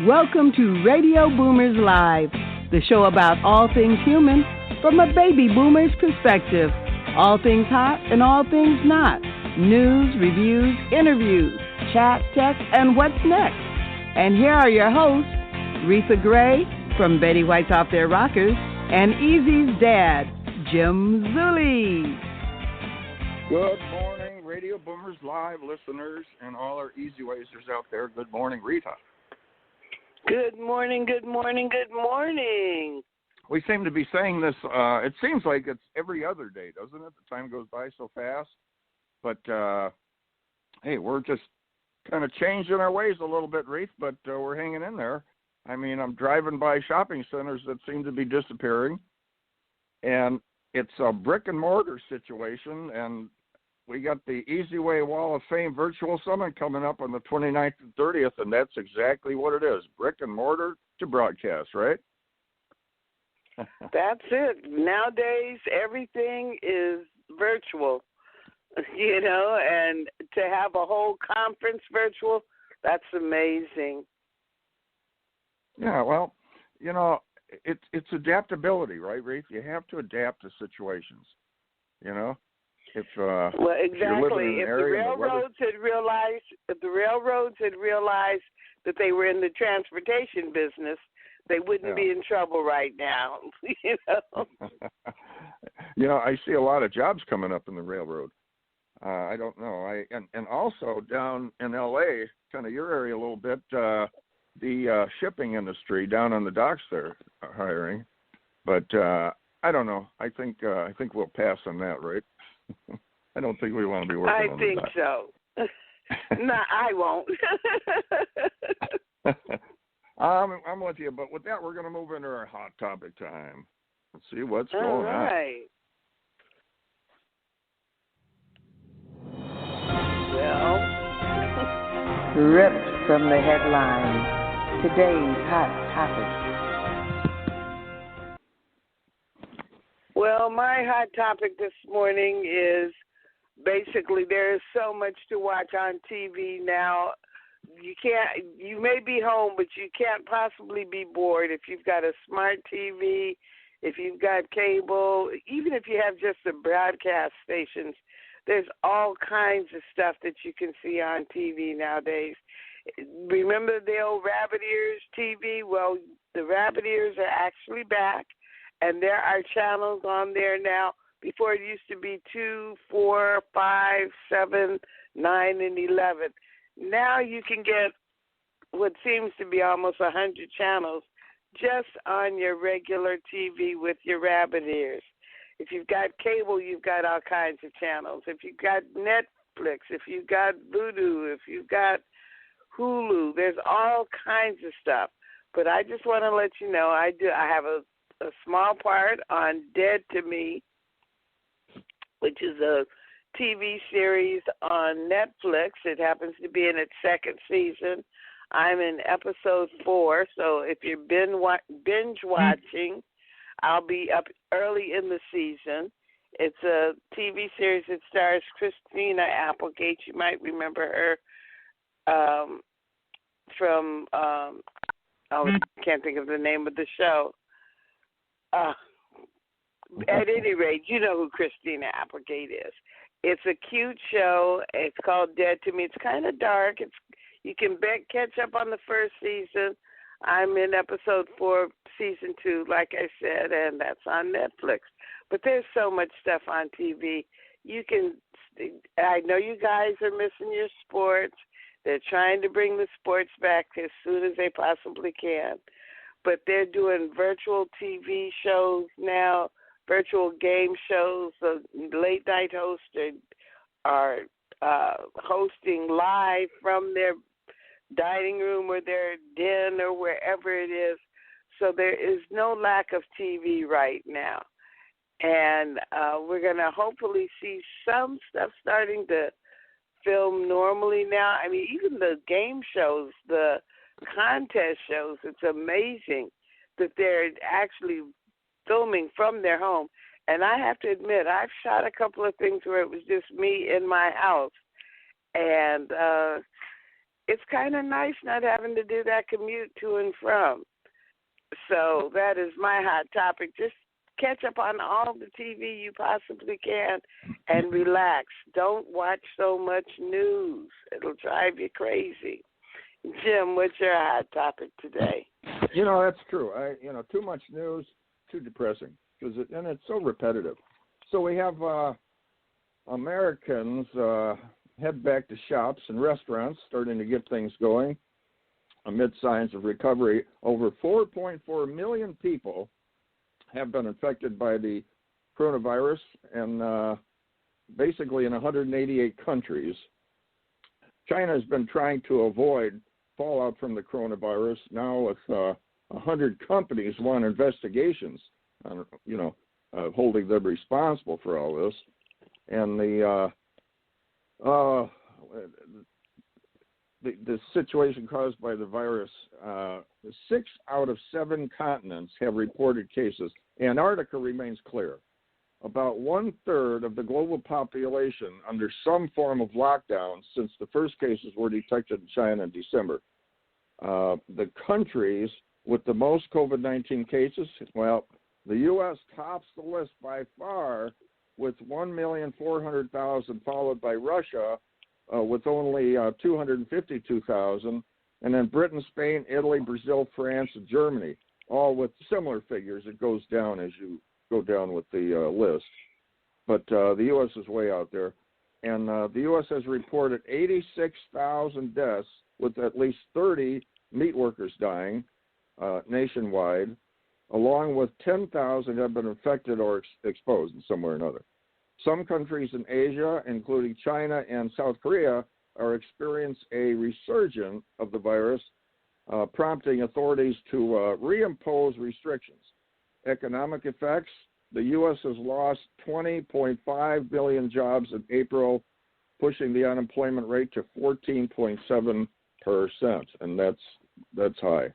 Welcome to Radio Boomers Live, the show about all things human from a baby boomer's perspective. All things hot and all things not. News, reviews, interviews, chat, tech, and what's next. And here are your hosts, Reatha Gray from Betty White's Off Their Rockers and Easy's dad, Jim Zuley. Good morning, Radio Boomers Live listeners and all our Easy Wazers out there. Good morning, Reatha. Good morning, good morning, good morning. We seem to be saying this, it seems like it's every other day, doesn't it? The time goes by so fast. But, hey, we're just kind of changing our ways a little bit, Reith, but we're hanging in there. I mean, I'm driving by shopping centers that seem to be disappearing, and it's a brick and mortar situation, and we got the Easy Way Wall of Fame Virtual Summit coming up on the 29th and 30th, and that's exactly what it is, brick and mortar to broadcast, right? That's it. Nowadays, everything is virtual, you know, and to have a whole conference virtual, that's amazing. Yeah, well, you know, it's adaptability, right, Reith? You have to adapt to situations, you know? Well, exactly. If the railroads had realized that they were in the transportation business, they wouldn't be in trouble right now. You know. You know, I see a lot of jobs coming up in the railroad. I don't know. And also down in L.A., kind of your area a little bit, the shipping industry down on the docks there are hiring. But I don't know. I think we'll pass on that, right? I don't think we want to be working on that. I think so. No, I won't. I'm with you, but with that, we're going to move into our hot topic time. Let's see what's going on. All right. Well, ripped from the headlines, today's hot topic. Well, my hot topic this morning is basically there is so much to watch on TV now. You may be home, but you can't possibly be bored if you've got a smart TV, if you've got cable, even if you have just the broadcast stations. There's all kinds of stuff that you can see on TV nowadays. Remember the old rabbit ears TV? Well, the rabbit ears are actually back. And there are channels on there now. Before it used to be 2, 4, 5, 7, 9, and 11. Now you can get what seems to be almost 100 channels just on your regular TV with your rabbit ears. If you've got cable, you've got all kinds of channels. If you've got Netflix, if you've got Vudu, if you've got Hulu, there's all kinds of stuff. But I just want to let you know I have a small part on Dead to Me, which is a TV series on Netflix. It happens to be in its second season. I'm in episode 4, so if you're binge watching, I'll be up early in the season. It's a TV series that stars Christina Applegate. You might remember her from, I can't think of the name of the show. At any rate, you know who Christina Applegate is. It's a cute show. It's called Dead to Me. It's kind of dark. You can catch up on the first season. I'm in episode 4, season 2, like I said, and that's on Netflix. But there's so much stuff on TV. I know you guys are missing your sports. They're trying to bring the sports back as soon as they possibly can. But they're doing virtual TV shows now, virtual game shows. The late-night hosts are hosting live from their dining room or their den or wherever it is. So there is no lack of TV right now. And we're going to hopefully see some stuff starting to film normally now. I mean, even the game shows, the contest shows, it's amazing that they're actually filming from their home. And I have to admit, I've shot a couple of things where it was just me in my house. And it's kind of nice not having to do that commute to and from. So that is my hot topic. Just catch up on all the TV you possibly can and relax. Don't watch so much news. It'll drive you crazy. Jim, what's your hot topic today? That's true. Too much news, too depressing, and it's so repetitive. So we have Americans head back to shops and restaurants, starting to get things going amid signs of recovery. Over 4.4 million people have been infected by the coronavirus, and basically in 188 countries. China has been trying to avoid fallout from the coronavirus. Now with 100 companies want investigations on, holding them responsible for all this. And the situation caused by the virus, 6 out of 7 continents have reported cases. Antarctica remains clear. About 1/3 of the global population under some form of lockdown since the first cases were detected in China in December. The countries with the most COVID-19 cases, well, the U.S. tops the list by far with 1,400,000, followed by Russia with only 252,000, and then Britain, Spain, Italy, Brazil, France, and Germany, all with similar figures. It goes down as you go down with the list. But the U.S. is way out there. And the U.S. has reported 86,000 deaths, with at least 30 meat workers dying nationwide, along with 10,000 have been infected or exposed in some way or another. Some countries in Asia, including China and South Korea, are experiencing a resurgence of the virus, prompting authorities to reimpose restrictions. Economic effects: the U.S. has lost 20.5 billion jobs in April, pushing the unemployment rate to 14.7%, and that's high.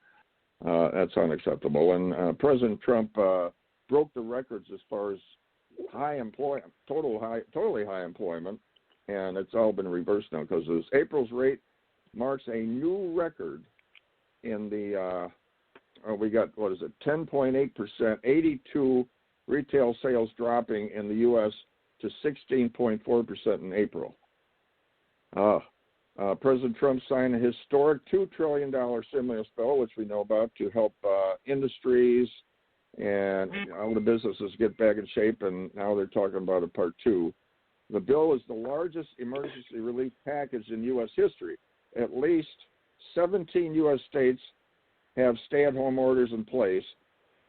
That's unacceptable. And President Trump broke the records as far as totally high employment, and it's all been reversed now because April's rate marks a new record in the we got, 10.8%, 82 retail sales dropping in the U.S. to 16.4% in April. President Trump signed a historic $2 trillion stimulus bill, which we know about, to help industries and all the businesses get back in shape, and now they're talking about a part 2. The bill is the largest emergency relief package in U.S. history. At least 17 U.S. states have stay-at-home orders in place,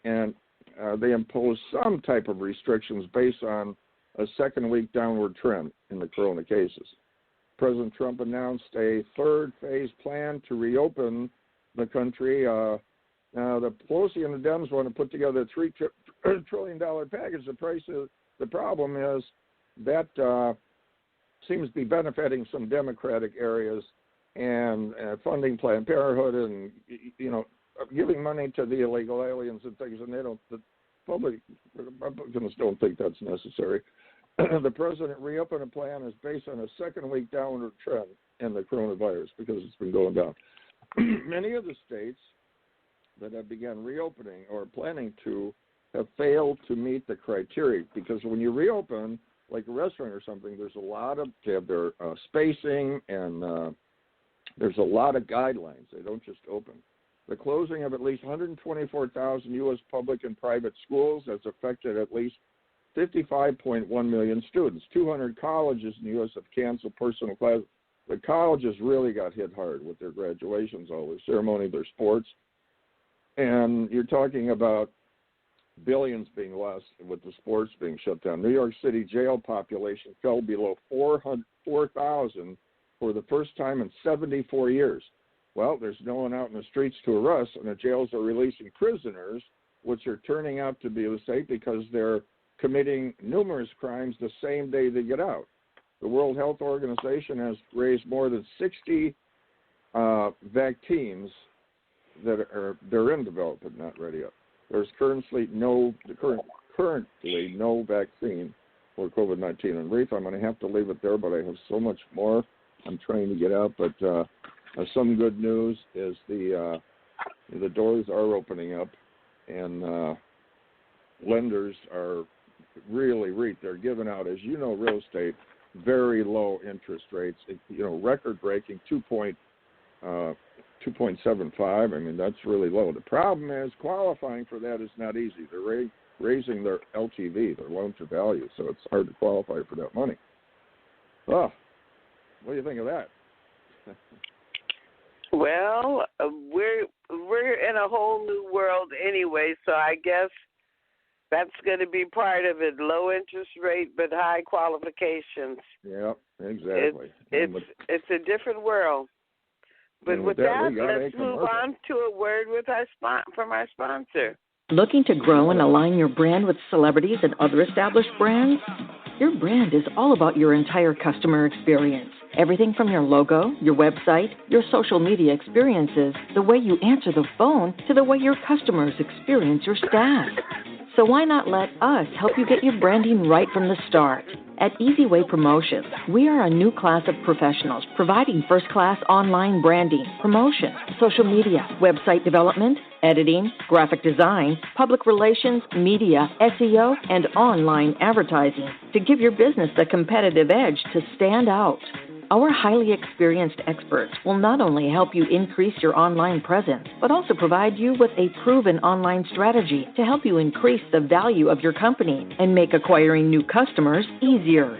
and they impose some type of restrictions based on a second-week downward trend in the corona cases. President Trump announced a third-phase plan to reopen the country. Now, the Pelosi and the Dems want to put together a $3 trillion package. The problem is that seems to be benefiting some Democratic areas and funding Planned Parenthood and, giving money to the illegal aliens and things, and the Republicans don't think that's necessary. The president reopened plan is based on a second-week downward trend in the coronavirus because it's been going down. Many of the states that have begun reopening or planning to have failed to meet the criteria, because when you reopen, like a restaurant or something, there's a lot of, they have their spacing, and there's a lot of guidelines. They don't just open. The closing of at least 124,000 U.S. public and private schools has affected at least 55.1 million students. 200 colleges in the U.S. have canceled personal classes. The colleges really got hit hard with their graduations, all their ceremony, their sports. And you're talking about billions being lost with the sports being shut down. New York City jail population fell below 4,000 for the first time in 74 years. Well, there's no one out in the streets to arrest, and the jails are releasing prisoners, which are turning out to be safe because they're committing numerous crimes the same day they get out. The World Health Organization has raised more than 60 vaccines that they're in development, not ready yet. There's currently no vaccine for COVID-19. And Reatha, I'm going to have to leave it there, but I have so much more I'm trying to get out. But some good news is the doors are opening up, and lenders are really they're giving out, as you know, real estate, very low interest rates. Record-breaking 2.75. I mean, that's really low. The problem is qualifying for that is not easy. They're raising their LTV, their loan to value, so it's hard to qualify for that money. Oh, what do you think of that? Well, we're in a whole new world anyway, so I guess that's going to be part of it. Low interest rate, but high qualifications. Yeah, exactly. It's a different world. But with that, let's move on to a word with from our sponsor. Looking to grow and align your brand with celebrities and other established brands? Your brand is all about your entire customer experience. Everything from your logo, your website, your social media experiences, the way you answer the phone, to the way your customers experience your staff. So why not let us help you get your branding right from the start? At Easy Way Promotions, we are a new class of professionals providing first-class online branding, promotion, social media, website development, editing, graphic design, public relations, media, SEO, and online advertising to give your business the competitive edge to stand out. Our highly experienced experts will not only help you increase your online presence, but also provide you with a proven online strategy to help you increase the value of your company and make acquiring new customers easier.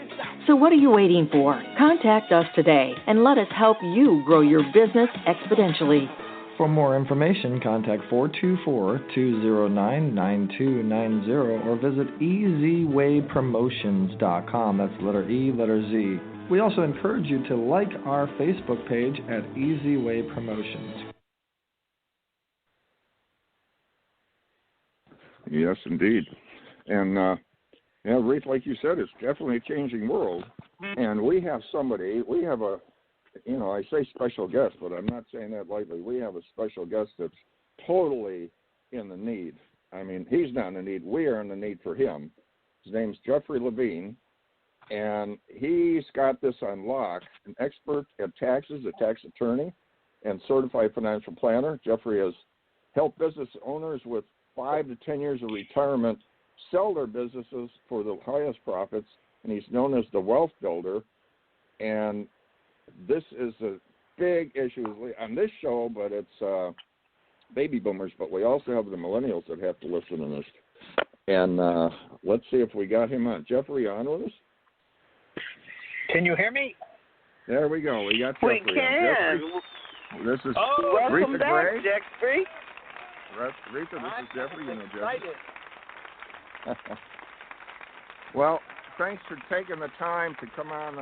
So what are you waiting for? Contact us today and let us help you grow your business exponentially. For more information, contact 424-209-9290 or visit easywaypromotions.com. That's letter E, letter Z. We also encourage you to like our Facebook page at Easy Way Promotions. Yes, indeed. And, Reatha, like you said, it's definitely a changing world. And we have I say special guest, but I'm not saying that lightly. We have a special guest that's totally in the need. I mean, he's not in the need. We are in the need for him. His name's Jeffrey Levine, and he's got this on lock, an expert at taxes, a tax attorney, and certified financial planner. Jeffrey has helped business owners with 5 to 10 years of retirement sell their businesses for the highest profits, and he's known as the wealth builder. And this is a big issue on this show, but it's baby boomers, but we also have the millennials that have to listen to this. And let's see if we got him on. Jeffrey, on with us? Can you hear me? There we go. We got Jeffrey. We can. This is welcome Reatha back, Gray. Jeffrey. Reatha, this is Jeffrey. You know Jeffrey. Well, thanks for taking the time to come on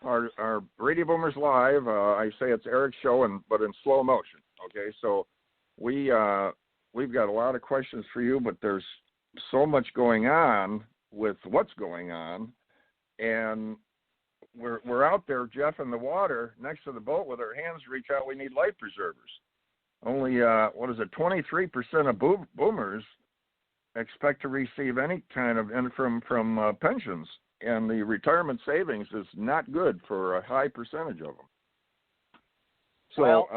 our Radio Boomers Live. I say it's Eric's show, but in slow motion. Okay, so we've got a lot of questions for you, but there's so much going on with what's going on, and we're out there, Jeff, in the water next to the boat with our hands reach out. We need life preservers. Only 23% of boomers expect to receive any kind of income from pensions, and the retirement savings is not good for a high percentage of them. So,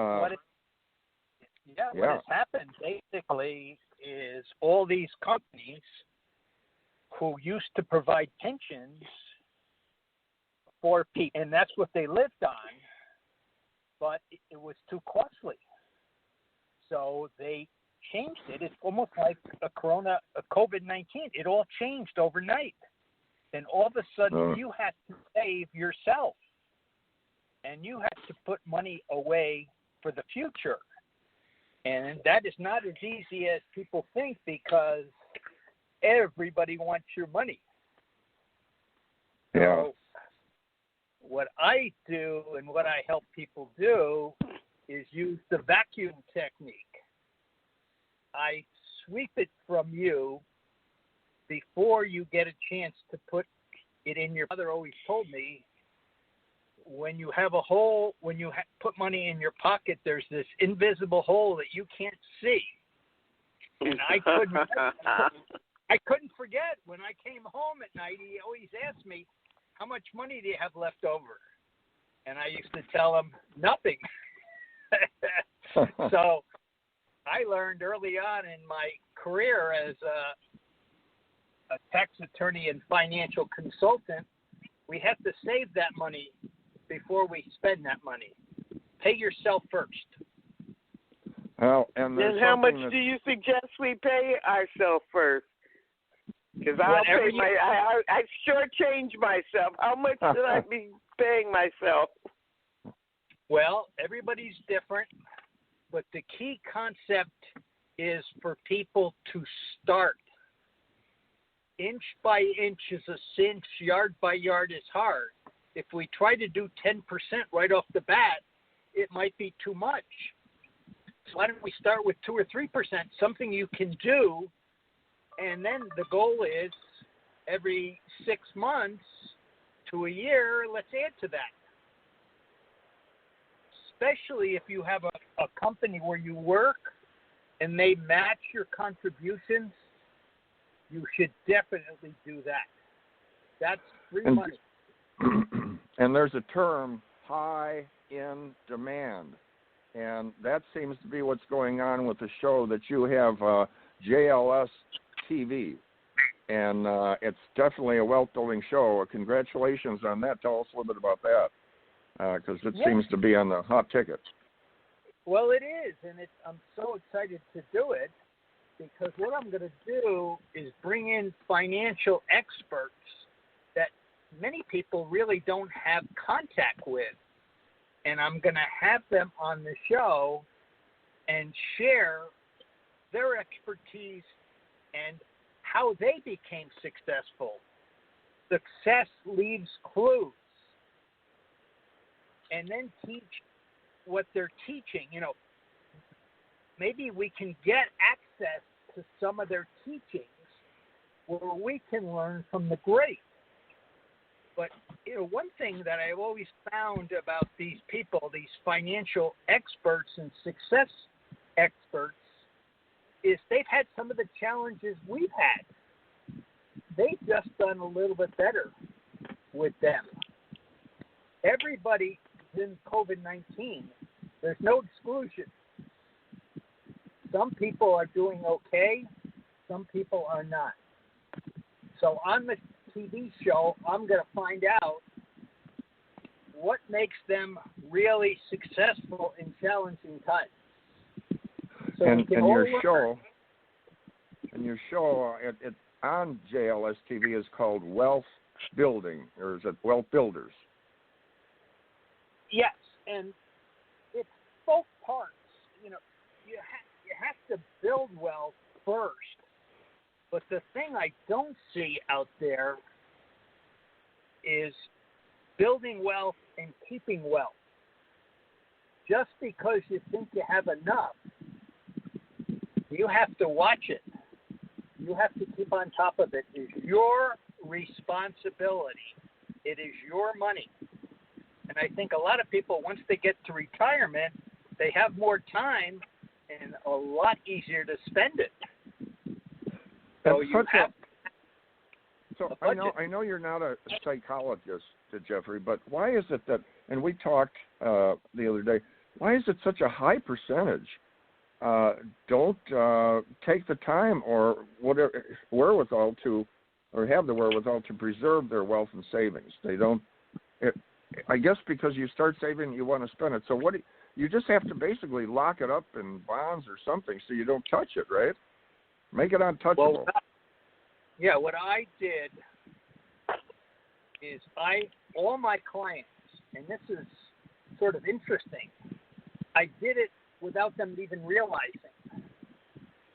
what has happened basically is all these companies who used to provide pensions for people, and that's what they lived on, but it was too costly. So they changed it. It's almost like a COVID-19. It all changed overnight. And all of a sudden you had to save yourself. And you had to put money away for the future. And that is not as easy as people think, because everybody wants your money. Yeah. So what I do and what I help people do is use the vacuum technique. I sweep it from you before you get a chance to put it in your. Mother always told me, when you have a hole, when you put money in your pocket, there's this invisible hole that you can't see. And I couldn't forget when I came home at night. He always asked me, "How much money do you have left over?" And I used to tell him, "Nothing." So I learned early on in my career as a tax attorney and financial consultant, we have to save that money before we spend that money. Pay yourself first. Well, and then how much do you suggest we pay ourselves first? Because I shortchange myself. How much should I be paying myself? Well, everybody's different, but the key concept is for people to start. Inch by inch is a cinch, yard by yard is hard. If we try to do 10% right off the bat, it might be too much. So why don't we start with 2 or 3%, something you can do, and then the goal is every 6 months to a year, let's add to that. Especially if you have a company where you work and they match your contributions, you should definitely do that. That's free money. And there's a term, high in demand. And that seems to be what's going on with the show that you have, JLS TV. And it's definitely a wealth-building show. Congratulations on that. Tell us a little bit about that, because it seems to be on the hot ticket. Well, it is, and I'm so excited to do it, because what I'm going to do is bring in financial experts that many people really don't have contact with. And I'm going to have them on the show and share their expertise and how they became successful. Success leaves clues. And then teach what they're teaching. You know, maybe we can get access to some of their teachings where we can learn from the greats. But, you know, one thing that I've always found about these people, these financial experts and success experts, is they've had some of the challenges we've had. They've just done a little bit better with them. Everybody is in COVID-19. There's no exclusion. Some people are doing okay. Some people are not. So on the TV show, I'm going to find out what makes them really successful in challenging times. So and your show, it on JLS TV is called Wealth Building, or is it Wealth Builders? Yes, and it's both parts. You know, you have to build wealth first. But the thing I don't see out there is building wealth and keeping wealth. Just because you think you have enough, you have to watch it. You have to keep on top of it. It's your responsibility. It is your money. And I think a lot of people, once they get to retirement, they have more time and a lot easier to spend it. So I know you're not a psychologist, Jeffrey, but why is it that, and we talked the other day, why is it such a high percentage don't take the time or whatever wherewithal to, or have the wherewithal to preserve their wealth and savings? They don't. I guess because you start saving, you want to spend it. So you just have to basically lock it up in bonds or something so you don't touch it, right? Make it untouchable. Well, what I did is all my clients, and this is sort of interesting, I did it without them even realizing.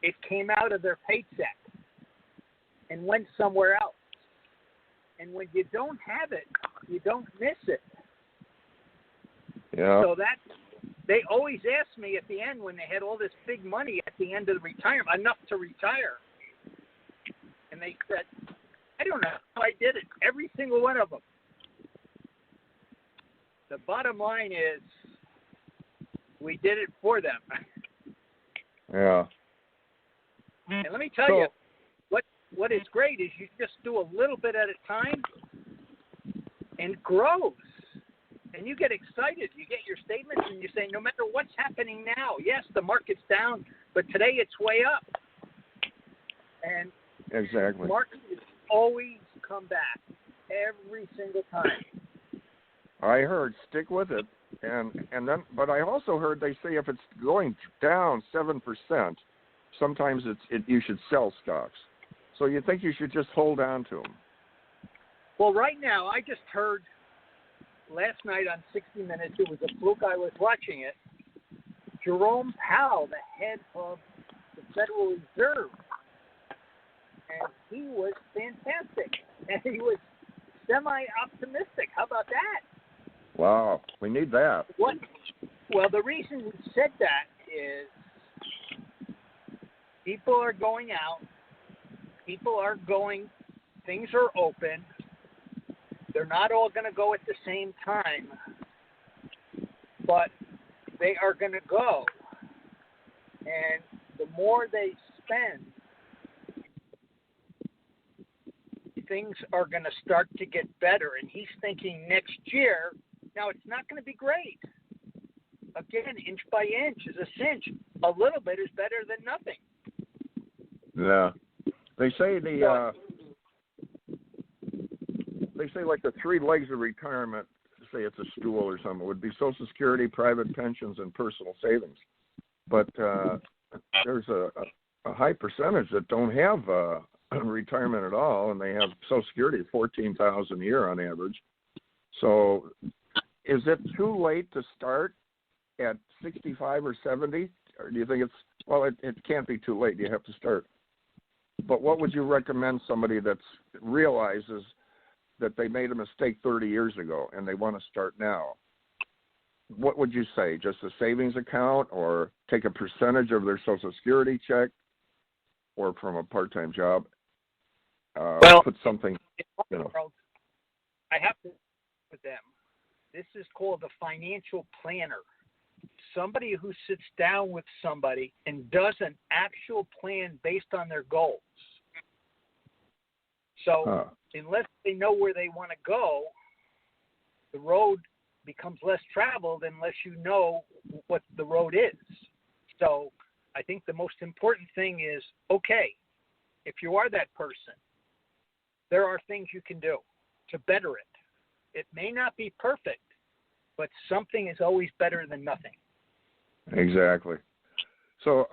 It came out of their paycheck and went somewhere else. And when you don't have it, you don't miss it. Yeah. So they always asked me at the end when they had all this big money at the end of the retirement, enough to retire. And they said, I don't know how I did it. Every single one of them. The bottom line is we did it for them. Yeah. And let me tell you, what is great is you just do a little bit at a time and it grows. And you get excited. You get your statements and you say, no matter what's happening now, yes, the market's down, but today it's way up. And exactly. The market has always come back every single time. I heard stick with it, and then, but I also heard they say if it's going down 7%, sometimes you should sell stocks. So you think you should just hold on to them? Well, right now, I just heard last night on 60 Minutes, it was a fluke I was watching it, Jerome Powell, the head of the Federal Reserve, and he was fantastic, and he was semi-optimistic. How about that? Wow, we need that. Well, the reason he said that is people are going out, things are open, they're not all going to go at the same time, but they are going to go, and the more they spend, things are going to start to get better, and he's thinking next year, now it's not going to be great. Again, inch by inch is a cinch. A little bit is better than nothing. Yeah. They say like the three legs of retirement, say it's a stool or something, would be Social Security, private pensions, and personal savings. But there's a high percentage that don't have retirement at all, and they have Social Security, $14,000 a year on average. So is it too late to start at 65 or 70? Or do you think it can't be too late. You have to start. But what would you recommend somebody that realizes that they made a mistake 30 years ago and they want to start now? What would you say? Just a savings account, or take a percentage of their Social Security check, or from a part-time job? Put something, I have to with them. This is called a financial planner. Somebody who sits down with somebody and does an actual plan based on their goals. So unless they know where they want to go, the road becomes less traveled unless you know what the road is. So I think the most important thing is, okay, if you are that person, there are things you can do to better it. It may not be perfect, but something is always better than nothing. Exactly. So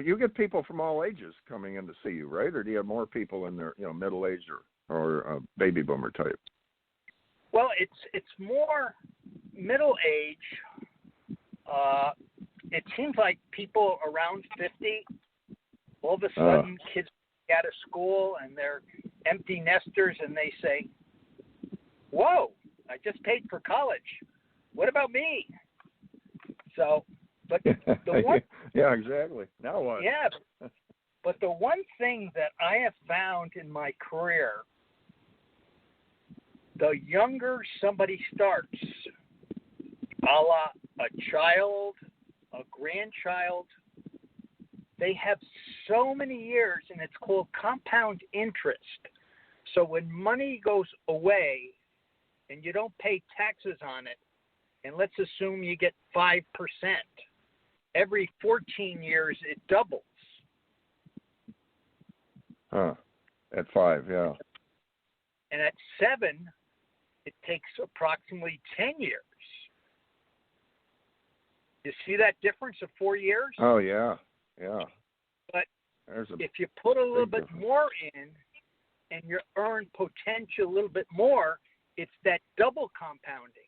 you get people from all ages coming in to see you, right? Or do you have more people in their, middle age or baby boomer type? Well, it's more middle age. It seems like people around 50, all of a sudden kids get out of school and they're empty nesters, and they say, whoa, I just paid for college. What about me? So, but the one... yeah, exactly. Now what? Yeah, but the one thing that I have found in my career, the younger somebody starts, a la a child, a grandchild, they have so many years, and it's called compound interest. So when money goes away and you don't pay taxes on it, and let's assume you get 5%, every 14 years it doubles. At 5, yeah. And at 7, it takes approximately 10 years. You see that difference of 4 years? Oh, yeah, yeah. But if you put a little bit more in and you earn potential a little bit more, it's that double compounding.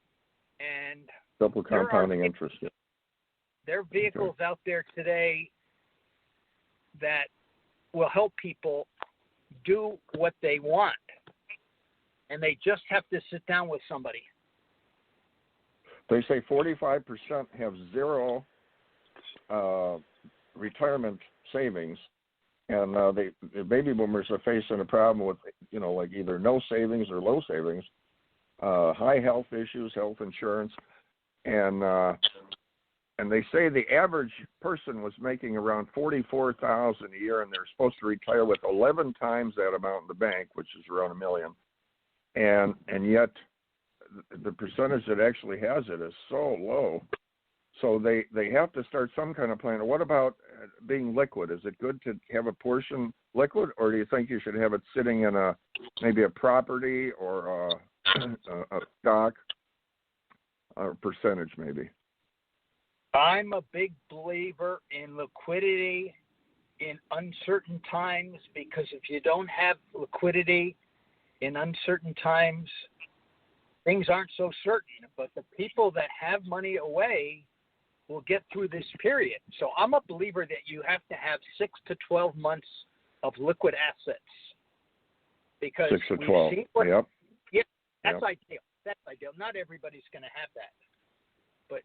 And double compounding interest. Yeah. There are vehicles out there today that will help people do what they want, and they just have to sit down with somebody. They say 45% have zero retirement savings, and the baby boomers are facing a problem with, like either no savings or low savings, high health issues, health insurance, and they say the average person was making around $44,000 a year, and they're supposed to retire with 11 times that amount in the bank, which is around $1 million, and yet the percentage that actually has it is so low. So they have to start some kind of plan. What about being liquid? Is it good to have a portion liquid, or do you think you should have it sitting in maybe a property or a stock or percentage maybe? I'm a big believer in liquidity in uncertain times, because if you don't have liquidity in uncertain times, things aren't so certain. But the people that have money away will get through this period. So I'm a believer that you have to have 6 to 12 months of liquid assets, because 6 to 12. Yep. Yeah, that's ideal. That's ideal. Not everybody's going to have that, but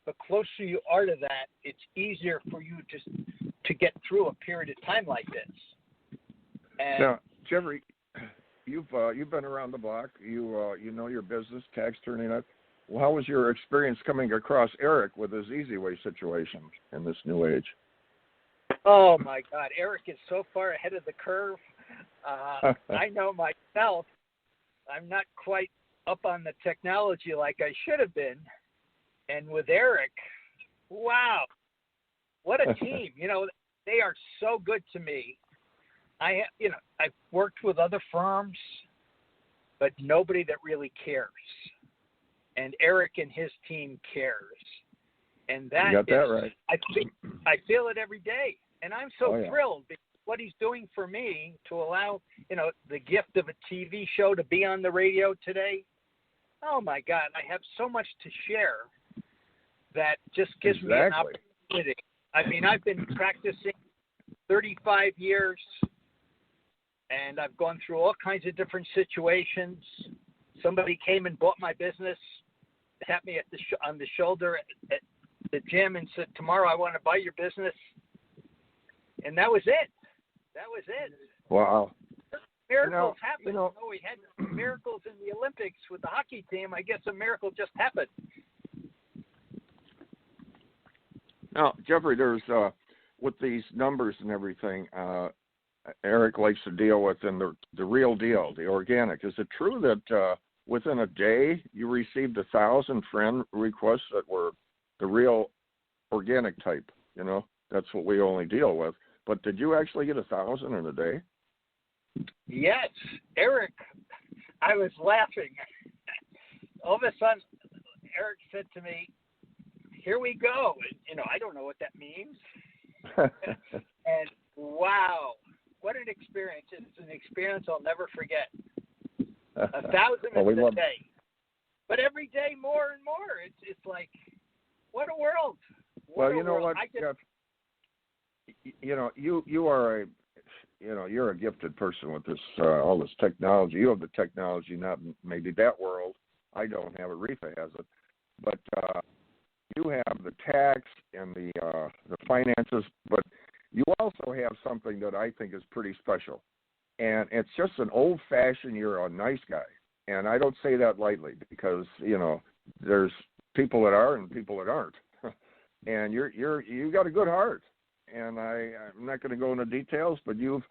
the closer you are to that, it's easier for you to get through a period of time like this. And now, Jeffrey, you've been around the block. You know your business, tax turning up. Well, how was your experience coming across Eric with his Easy Way situation in this new age? Oh my God, Eric is so far ahead of the curve. I know myself, I'm not quite up on the technology like I should have been. And with Eric, wow, what a team. They are so good to me. I've worked with other firms, but nobody that really cares. And Eric and his team cares. And that you got that right. I feel it every day. And I'm so thrilled because what he's doing for me to allow, the gift of a TV show to be on the radio today. Oh my God, I have so much to share that just gives me an opportunity. I mean, I've been practicing 35 years, and I've gone through all kinds of different situations. Somebody came and bought my business, tapped me on the shoulder at the gym and said, "Tomorrow I want to buy your business." And that was it. Wow. Miracles happen. We had miracles in the Olympics with the hockey team. I guess a miracle just happened. Now, Jeffrey, there's with these numbers and everything, Eric likes to deal with in the real deal, the organic. Is it true that within a day you received 1,000 friend requests that were the real organic type? That's what we only deal with. But did you actually get 1,000 in a day? Yes, Eric. I was laughing. All of a sudden, Eric said to me, "Here we go." And, I don't know what that means. And wow, what an experience. It's an experience I'll never forget. 1,000 in a day. But every day more and more. It's like, what a world. What, Jeff, you are you're a gifted person with this all this technology. You have the technology, not maybe that world. I don't have it. Reatha has it. But you have the tax and the finances, but you also have something that I think is pretty special. And it's just an old-fashioned, you're a nice guy. And I don't say that lightly because, there's people that are and people that aren't. And you got a good heart. And I'm not going to go into details, but you've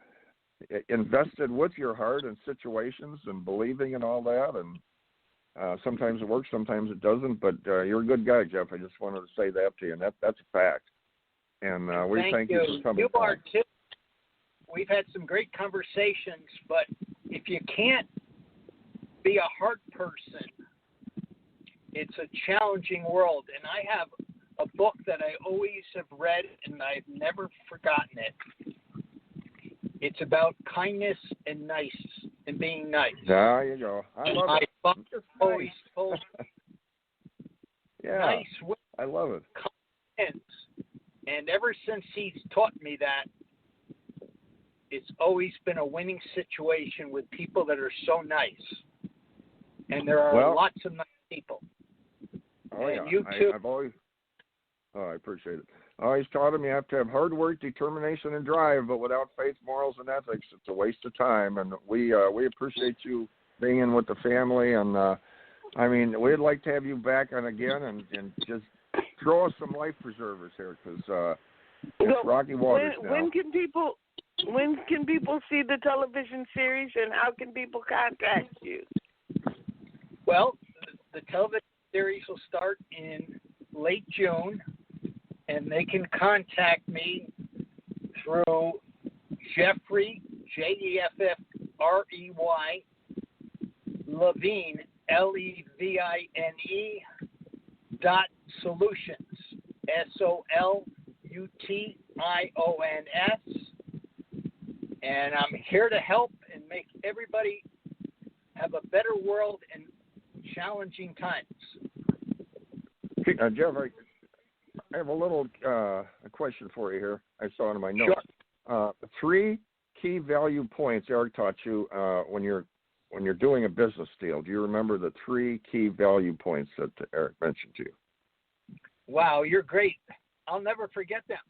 invested with your heart in situations and believing and all that. And sometimes it works, sometimes it doesn't. But you're a good guy, Jeff. I just wanted to say that to you, and that's a fact. And we thank you for coming. You are too. We've had some great conversations, but if you can't be a heart person, it's a challenging world. And I have a book that I always have read, and I've never forgotten it. It's about kindness and being nice. There you go. I love it. My book always told me, yeah, nice, I love it. Kindness. And ever since he's taught me that, it's always been a winning situation with people that are so nice. And there are lots of nice people. Oh, and yeah. You too. I appreciate it. I always taught him you have to have hard work, determination, and drive, but without faith, morals, and ethics, it's a waste of time. And we appreciate you being in with the family. And, we'd like to have you back on again and just throw us some life preservers here because it's rocky waters now. When can people see the television series, and how can people contact you? Well, The television series will start in late June, and they can contact me through Jeffrey, Jeffrey, Levine, Levine, .solutions, SOLUTIONS, and I'm here to help and make everybody have a better world in challenging times. Jeff, I have a little a question for you here. I saw it in my notes. Sure. 3 key value points Eric taught you when you're doing a business deal. Do you remember the 3 key value points that Eric mentioned to you? Wow, you're great. I'll never forget them.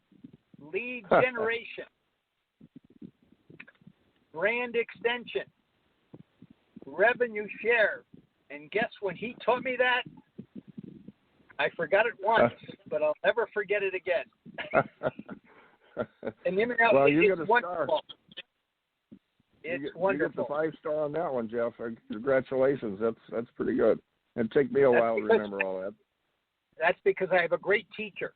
Lead generation, brand extension, revenue share. And guess when he taught me that, I forgot it once, but I'll never forget it again. And you know, well, it's you get a wonderful. Star. It's you wonderful. get the 5-star on that one, Jeff. Congratulations. That's pretty good. It'd take me a while to remember all that. That's because I have a great teacher.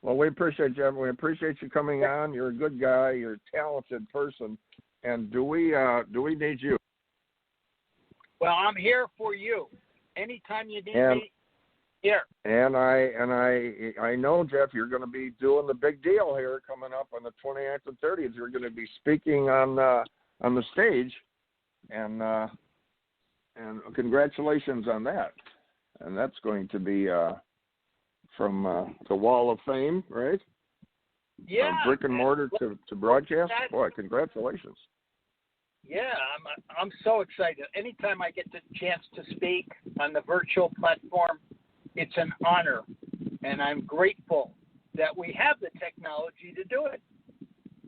Well, we appreciate you. We appreciate you coming on. You're a good guy. You're a talented person. And do we need you? Well, I'm here for you. Anytime you need me, here. And I know, Jeff, you're going to be doing the big deal here coming up on the 29th and 30th. You're going to be speaking on the stage, and congratulations on that. And that's going to be from the Wall of Fame, right? Yeah. From brick and mortar to broadcast. Boy, congratulations. Yeah, I'm so excited. Anytime I get the chance to speak on the virtual platform, it's an honor, and I'm grateful that we have the technology to do it.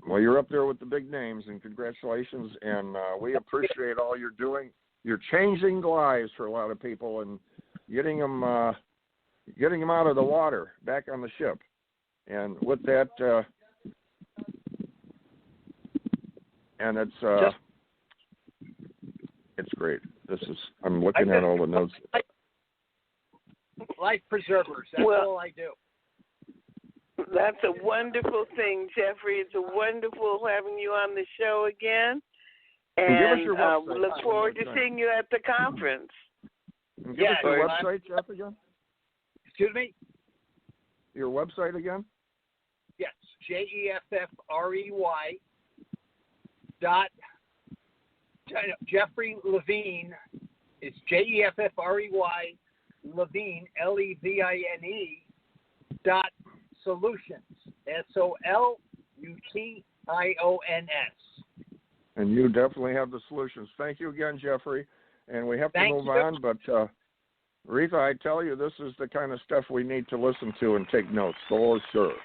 Well, you're up there with the big names, and congratulations, and we appreciate all you're doing. You're changing lives for a lot of people and getting them out of the water, back on the ship. And with that, and it's great. I'm looking at all the notes. Life preservers. That's all I do. That's a wonderful thing, Jeffrey. It's wonderful having you on the show again. And we look forward to seeing you at the conference. And give us your website, Jeff, again. Excuse me? Your website again? Yes, Jeffrey Jeffrey Levine. It's Jeffrey Levine, Levine .solutions, SOLUTIONS. And you definitely have the solutions. Thank you again, Jeffrey. And we have to move on, but Reatha, I tell you, this is the kind of stuff we need to listen to and take notes, for sure.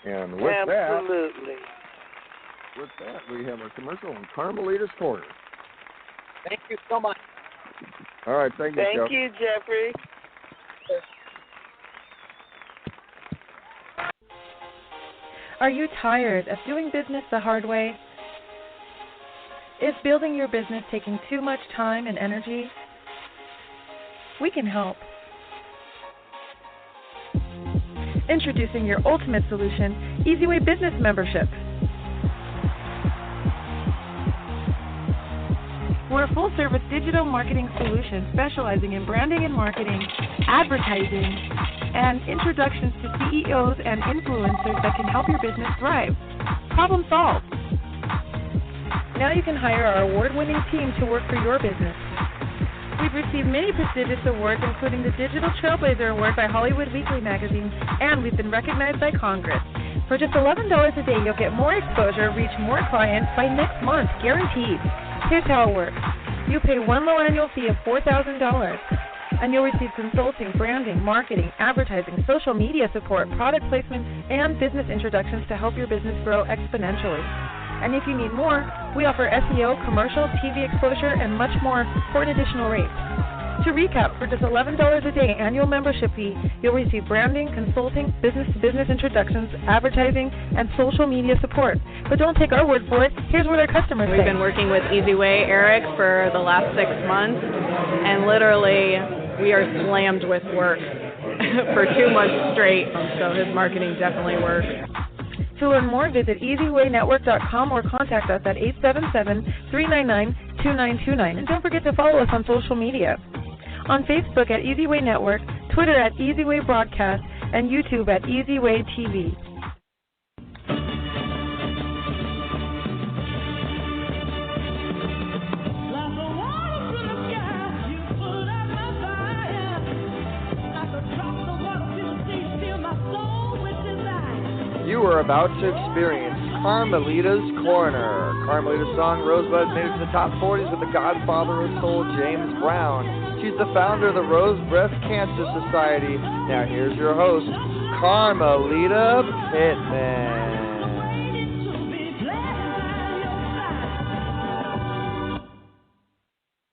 And with that, we have a commercial in Carmelita's Corner. Thank you so much. All right, thank you, Jeff. Thank you, Jeffrey. Are you tired of doing business the hard way? Is building your business taking too much time and energy? We can help. Introducing your ultimate solution, EasyWay Business Membership. We're a full-service digital marketing solution specializing in branding and marketing, advertising, and introductions to CEOs and influencers that can help your business thrive. Problem solved. Now you can hire our award-winning team to work for your business. We've received many prestigious awards, including the Digital Trailblazer Award by Hollywood Weekly magazine, and we've been recognized by Congress. For just $11 a day, you'll get more exposure, reach more clients by next month, guaranteed. Here's how it works. You pay one low annual fee of $4,000, and you'll receive consulting, branding, marketing, advertising, social media support, product placement, and business introductions to help your business grow exponentially. And if you need more, we offer SEO, commercial, TV exposure, and much more for an additional rate. To recap, for just $11 a day annual membership fee, you'll receive branding, consulting, business-to-business introductions, advertising, and social media support. But don't take our word for it. Here's what our customers say. We've been working with EasyWay Eric for the last 6 months, and literally we are slammed with work for 2 months straight, so his marketing definitely works. To learn more, visit EasyWayNetwork.com or contact us at 877-399-2929. And don't forget to follow us on social media. On Facebook at EasyWay Network, Twitter at EasyWay Broadcast, and YouTube at EasyWay TV. You are about to experience Carmelita's Corner. Carmelita's song Rosebud made it to the top 40s with the godfather of soul, James Brown. She's the founder of the Rose Breast Cancer Society. Now here's your host, Carmelita Pittman.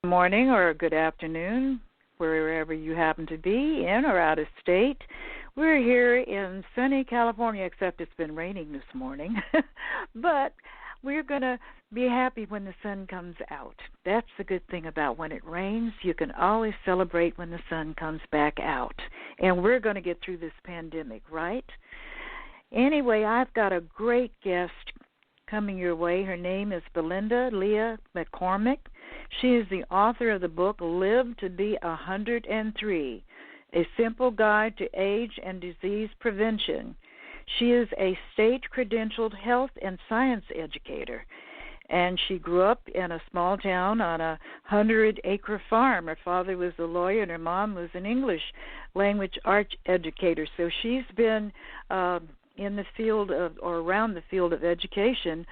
Good morning or good afternoon, wherever you happen to be, in or out of state. We're here in sunny California, except it's been raining this morning. But we're going to be happy when the sun comes out. That's the good thing about when it rains. You can always celebrate when the sun comes back out. And we're going to get through this pandemic, right? Anyway, I've got a great guest coming your way. Her name is Belinda Mccormick. She is the author of the book Live to Be 103. A Simple Guide to Age and Disease Prevention. She is a state-credentialed health and science educator, and she grew up in a small town on a 100-acre farm. Her father was a lawyer, and her mom was an English language arts educator. So she's been in the field of, or around the field of education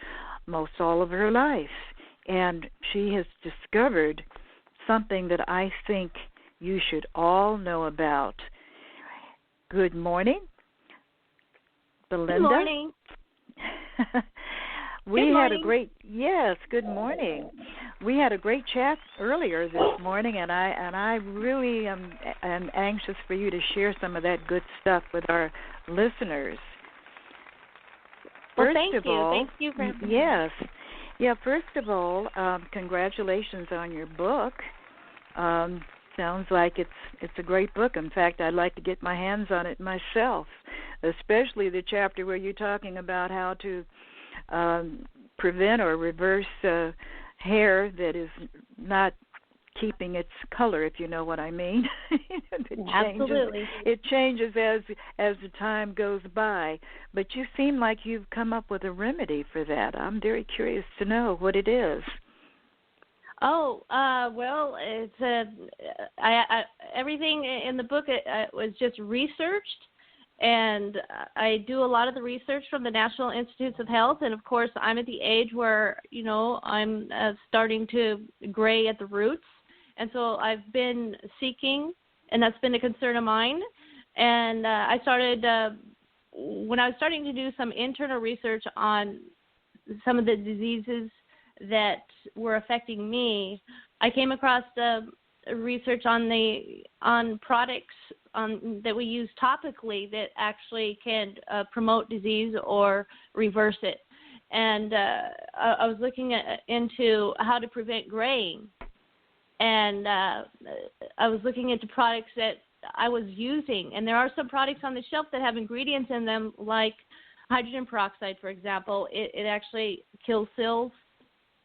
most all of her life, and she has discovered something that I think you should all know about. Good morning, Belinda. Good morning. Good morning. We had a great chat earlier this morning, and I really am anxious for you to share some of that good stuff with our listeners. Well, thank you. Thank you for having me. Yes. Yeah, first of all, congratulations on your book. Sounds like it's a great book. In fact, I'd like to get my hands on it myself, especially the chapter where you're talking about how to prevent or reverse hair that is not keeping its color, if you know what I mean. Absolutely. It changes as the time goes by. But you seem like you've come up with a remedy for that. I'm very curious to know what it is. Oh, well, it's everything in the book was just researched, and I do a lot of the research from the National Institutes of Health, and of course, I'm at the age where, I'm starting to gray at the roots, and so I've been seeking, and that's been a concern of mine, and I started, when I was starting to do some internal research on some of the diseases that were affecting me, I came across research on products that we use topically that actually can promote disease or reverse it. And I was looking into how to prevent graying, and I was looking into products that I was using. And there are some products on the shelf that have ingredients in them, like hydrogen peroxide, for example. It actually kills sills.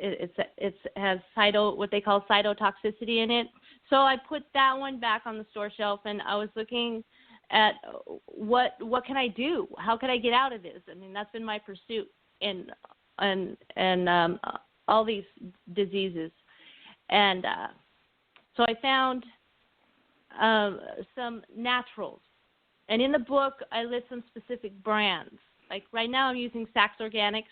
It has what they call cytotoxicity in it. So I put that one back on the store shelf, and I was looking at what can I do? How can I get out of this? I mean, that's been my pursuit in all these diseases. And so I found some naturals. And in the book, I list some specific brands. Like right now I'm using Saks Organics.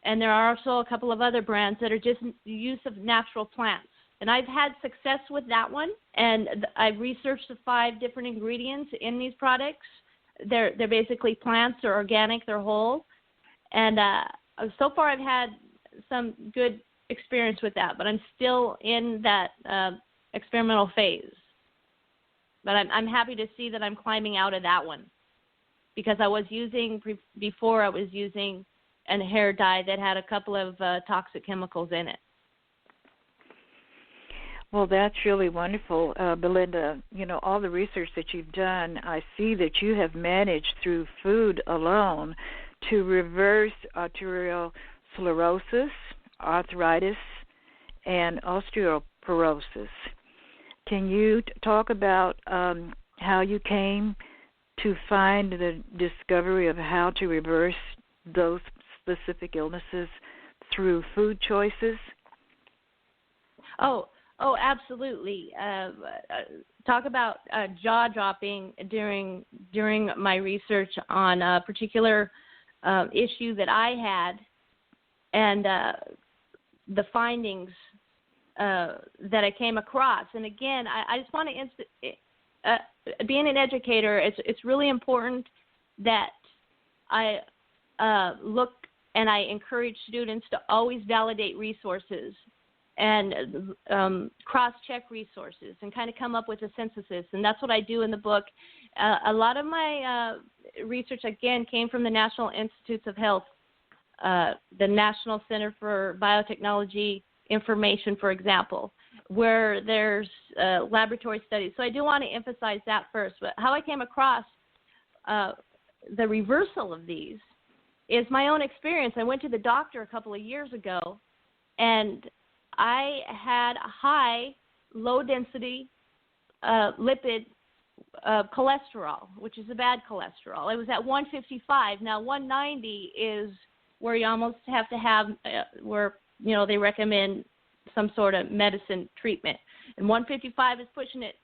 And there are also a couple of other brands that are just the use of natural plants. And I've had success with that one. And I've researched the 5 different ingredients in these products. They're basically plants. They're organic. They're whole. And so far I've had some good experience with that. But I'm still in that experimental phase. But I'm happy to see that I'm climbing out of that one, because I was using a hair dye that had a couple of toxic chemicals in it. Well, that's really wonderful, Belinda. You know, all the research that you've done, I see that you have managed through food alone to reverse arterial sclerosis, arthritis, and osteoporosis. Can you talk about how you came to find the discovery of how to reverse those specific illnesses through food choices? Oh, absolutely. Talk about jaw-dropping during my research on a particular issue that I had, and the findings that I came across. And again, I just want to being an educator, it's really important that I look and I encourage students to always validate resources and cross-check resources and kind of come up with a synthesis. And that's what I do in the book. A lot of my research, again, came from the National Institutes of Health, the National Center for Biotechnology Information, for example, where there's laboratory studies. So I do want to emphasize that first. But how I came across the reversal of these is my own experience. I went to the doctor a couple of years ago, and I had high, low-density lipid cholesterol, which is a bad cholesterol. It was at 155. Now, 190 is where you almost have to have, where, you know, they recommend some sort of medicine treatment. And 155 is pushing it.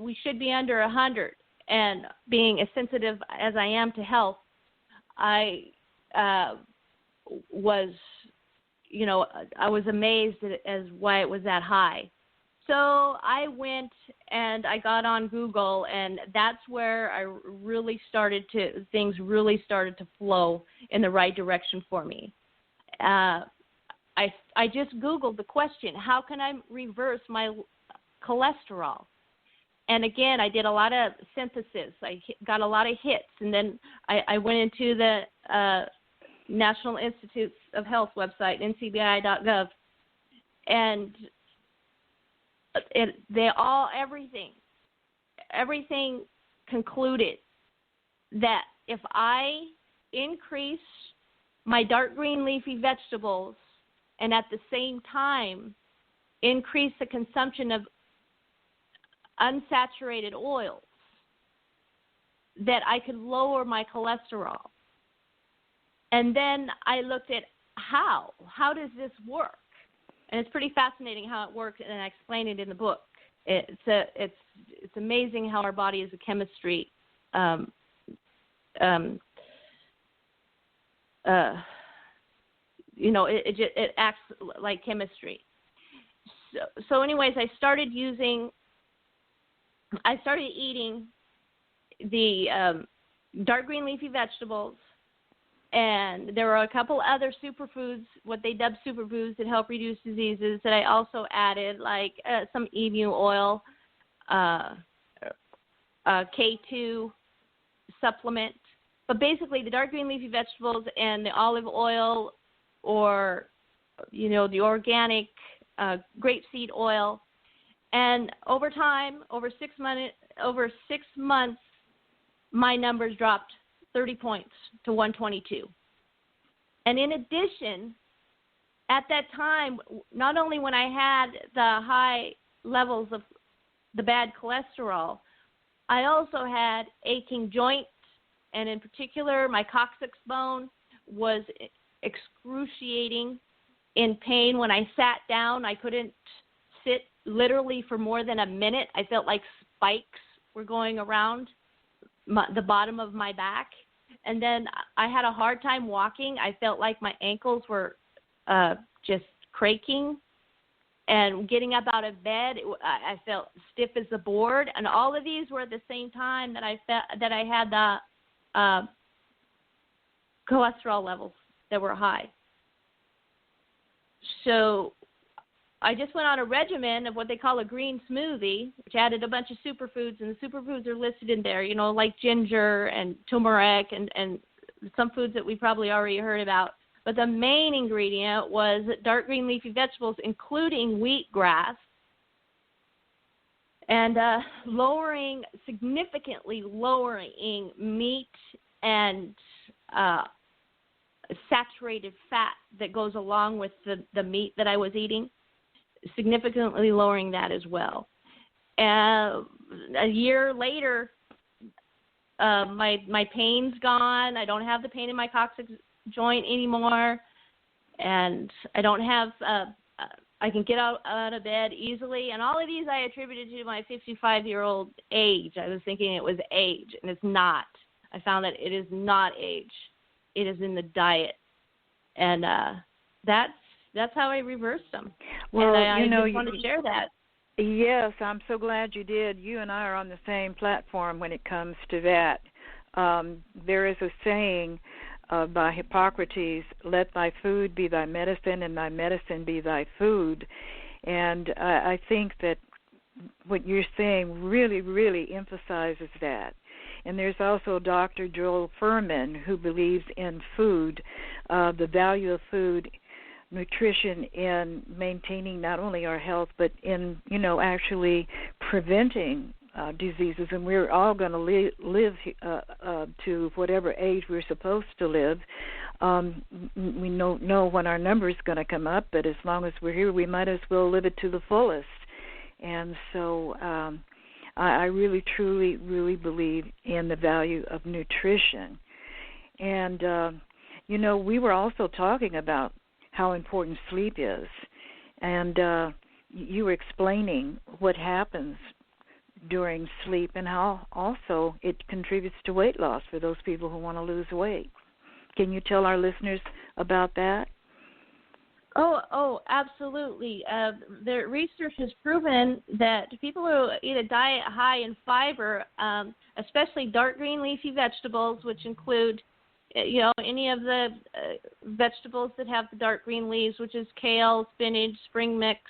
We should be under 100. And being as sensitive as I am to health, I was amazed as why it was that high. So I went and I got on Google, and that's where things really started to flow in the right direction for me. I just Googled the question, how can I reverse my cholesterol? And again, I did a lot of synthesis. I got a lot of hits, and then I went into the National Institutes of Health website, ncbi.gov, and everything concluded that if I increase my dark green leafy vegetables and at the same time increase the consumption of unsaturated oils, that I could lower my cholesterol. And then I looked at how does this work? And it's pretty fascinating how it works, and I explain it in the book. It's amazing how our body is a chemistry. It acts like chemistry. So anyways, I started eating the dark green leafy vegetables, and there were a couple other superfoods, what they dub superfoods, that help reduce diseases, that I also added, like some emu oil, K2 supplement. But basically, the dark green leafy vegetables and the olive oil, or the organic grapeseed oil. And over time, over 6 months, my numbers dropped 30 points to 122. And in addition, at that time, not only when I had the high levels of the bad cholesterol, I also had aching joints, and in particular, my coccyx bone was excruciating in pain. When I sat down, I couldn't sit literally for more than a minute. I felt like spikes were going around the bottom of my back. And then I had a hard time walking. I felt like my ankles were just creaking. And getting up out of bed, I felt stiff as a board. And all of these were at the same time that I had the cholesterol levels that were high. So I just went on a regimen of what they call a green smoothie, which added a bunch of superfoods, and the superfoods are listed in there, like ginger and turmeric and some foods that we probably already heard about. But the main ingredient was dark green leafy vegetables, including wheatgrass, and significantly lowering meat and saturated fat that goes along with the meat that I was eating, significantly lowering that as well. A year later, my pain's gone. I don't have the pain in my coccyx joint anymore, and I don't have I can get out of bed easily. And all of these I attributed to my 55-year-old age. I was thinking it was age, and it's not. I found that it is not age. It is in the diet, and that's how I reversed them. Well, and I just wanted to share that. Yes, I'm so glad you did. You and I are on the same platform when it comes to that. There is a saying by Hippocrates, let thy food be thy medicine and thy medicine be thy food. And I think that what you're saying really, really emphasizes that. And there's also Dr. Joel Fuhrman, who believes in food, the value of food, nutrition in maintaining not only our health, but in, actually preventing diseases. And we're all going to live to whatever age we're supposed to live. We don't know when our number is going to come up, but as long as we're here, we might as well live it to the fullest. And so I really, truly, really believe in the value of nutrition. And, we were also talking about how important sleep is. And you were explaining what happens during sleep and how also it contributes to weight loss for those people who want to lose weight. Can you tell our listeners about that? Oh, absolutely. The research has proven that people who eat a diet high in fiber, especially dark green leafy vegetables, which include, any of the vegetables that have the dark green leaves, which is kale, spinach, spring mix.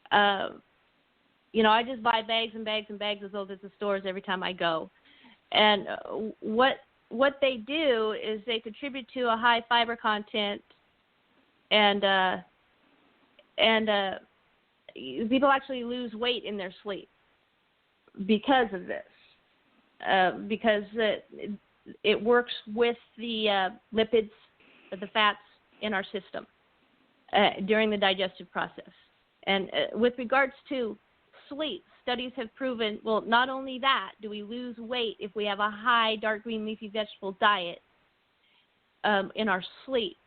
I just buy bags and bags and bags of those at the stores every time I go. And what they do is they contribute to a high fiber content. And people actually lose weight in their sleep because of this, because it works with the lipids, the fats in our system during the digestive process. And with regards to sleep, studies have proven, well, not only that do we lose weight if we have a high dark green leafy vegetable diet in our sleep,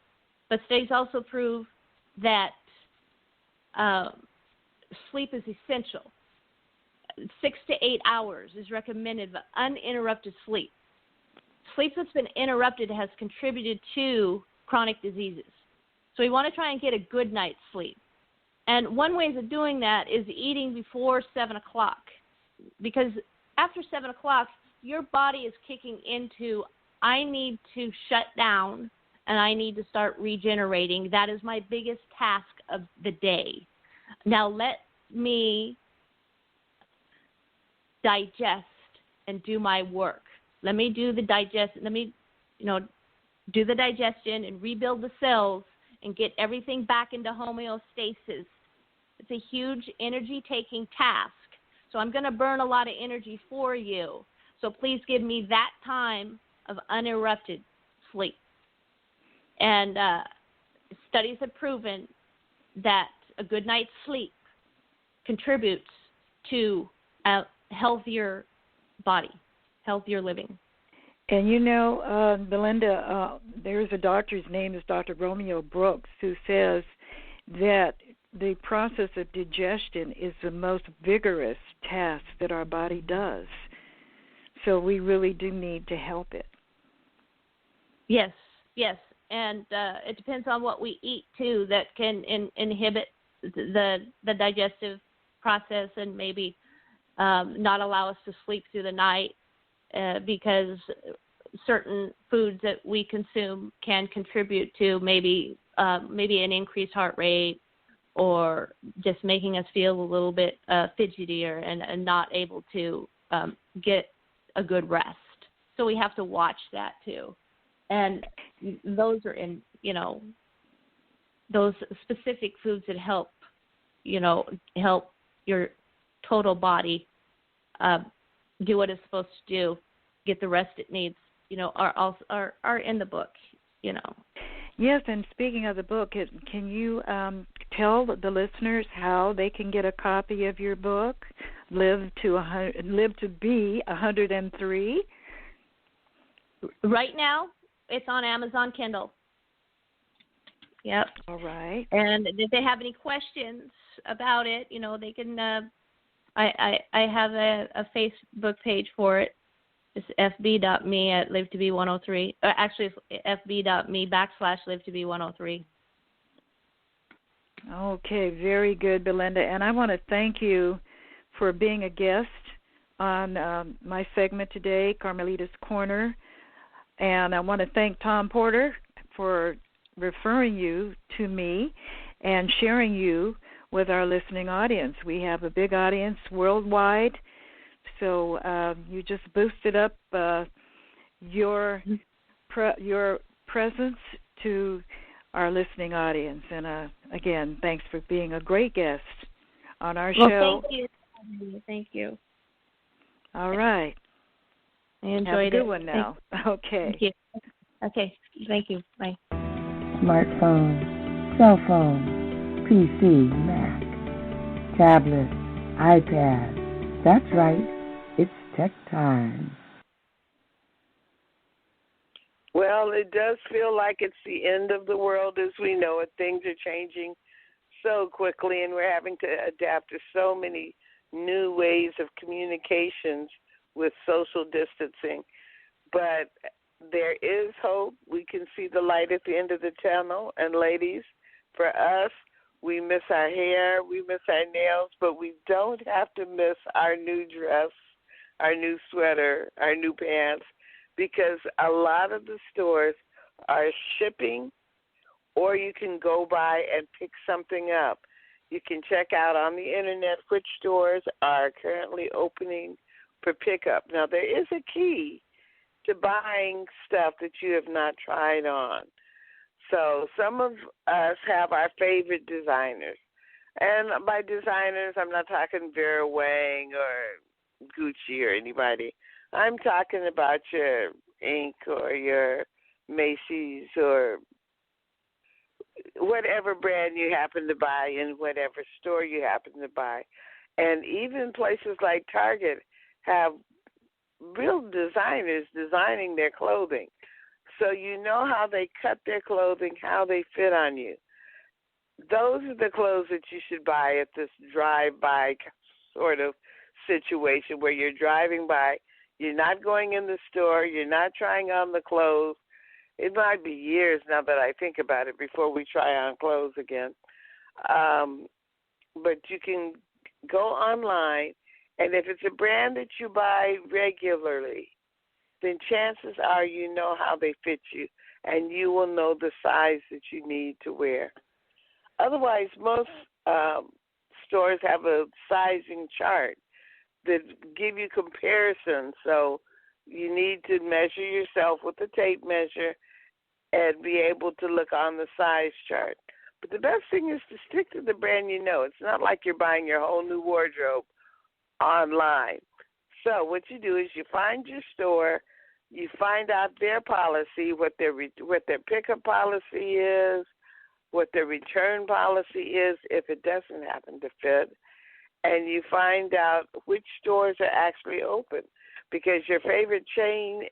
but studies also prove that sleep is essential. 6 to 8 hours is recommended of uninterrupted sleep. Sleep that's been interrupted has contributed to chronic diseases. So we want to try and get a good night's sleep. And one way of doing that is eating before 7 o'clock. Because after 7 o'clock, your body is kicking into, I need to shut down and I need to start regenerating. That is my biggest task of the day. Now let me digest and do my work. Let me do the do the digestion and rebuild the cells and get everything back into homeostasis. It's a huge energy-taking task. So I'm going to burn a lot of energy for you. So please give me that time of uninterrupted sleep. And studies have proven that a good night's sleep contributes to a healthier body, healthier living. And Belinda, there's a doctor, his name is Dr. Romeo Brooks, who says that the process of digestion is the most vigorous task that our body does. So we really do need to help it. Yes. And it depends on what we eat, too, that can inhibit the digestive process and maybe not allow us to sleep through the night because certain foods that we consume can contribute to maybe an increased heart rate or just making us feel a little bit fidgetier and not able to get a good rest. So we have to watch that too. And those are in, those specific foods that help your total body do what it's supposed to do, get the rest it needs, are in the book, Yes, and speaking of the book, can you tell the listeners how they can get a copy of your book, Live to Be 103? Right now, it's on Amazon Kindle. Yep. All right. And if they have any questions about it, they can. I have a Facebook page for it. It's fb.me at live to be 103. Actually, it's fb.me/live to be 103. Okay, very good, Belinda. And I want to thank you for being a guest on my segment today, Carmelita's Corner. And I want to thank Tom Porter for referring you to me and sharing you with our listening audience. We have a big audience worldwide, so you just boosted up your presence to our listening audience. And again, thanks for being a great guest on our show. Thank you. Thank you. All right. I enjoyed it. Have a good one now. Okay. Thank you. Okay. Thank you. Bye. Smartphone, cell phone, PC, Mac, tablet, iPad. That's right. It's tech time. Well, it does feel like it's the end of the world as we know it. Things are changing so quickly, and we're having to adapt to so many new ways of communications with social distancing. But there is hope. We can see the light at the end of the tunnel. And ladies, for us, we miss our hair, we miss our nails, but we don't have to miss our new dress, our new sweater, our new pants, because a lot of the stores are shipping, or you can go by and pick something up. You can check out on the internet which stores are currently opening for pickup. Now, there is a key to buying stuff that you have not tried on. So some of us have our favorite designers. And by designers, I'm not talking Vera Wang or Gucci or anybody. I'm talking about your Inc. or your Macy's or whatever brand you happen to buy in whatever store you happen to buy. And even places like Target have real designers designing their clothing. So you know how they cut their clothing, how they fit on you. Those are the clothes that you should buy at this drive-by sort of situation where you're driving by. You're not going in the store. You're not trying on the clothes. It might be years now that I think about it before we try on clothes again. But you can go online, and if it's a brand that you buy regularly, then chances are you know how they fit you, and you will know the size that you need to wear. Otherwise, most stores have a sizing chart that give you comparisons. So you need to measure yourself with a tape measure and be able to look on the size chart. But the best thing is to stick to the brand you know. It's not like you're buying your whole new wardrobe online. So what you do is you find your store, you find out their policy, what their pickup policy is, what their return policy is if it doesn't happen to fit, and you find out which stores are actually open, because your favorite chain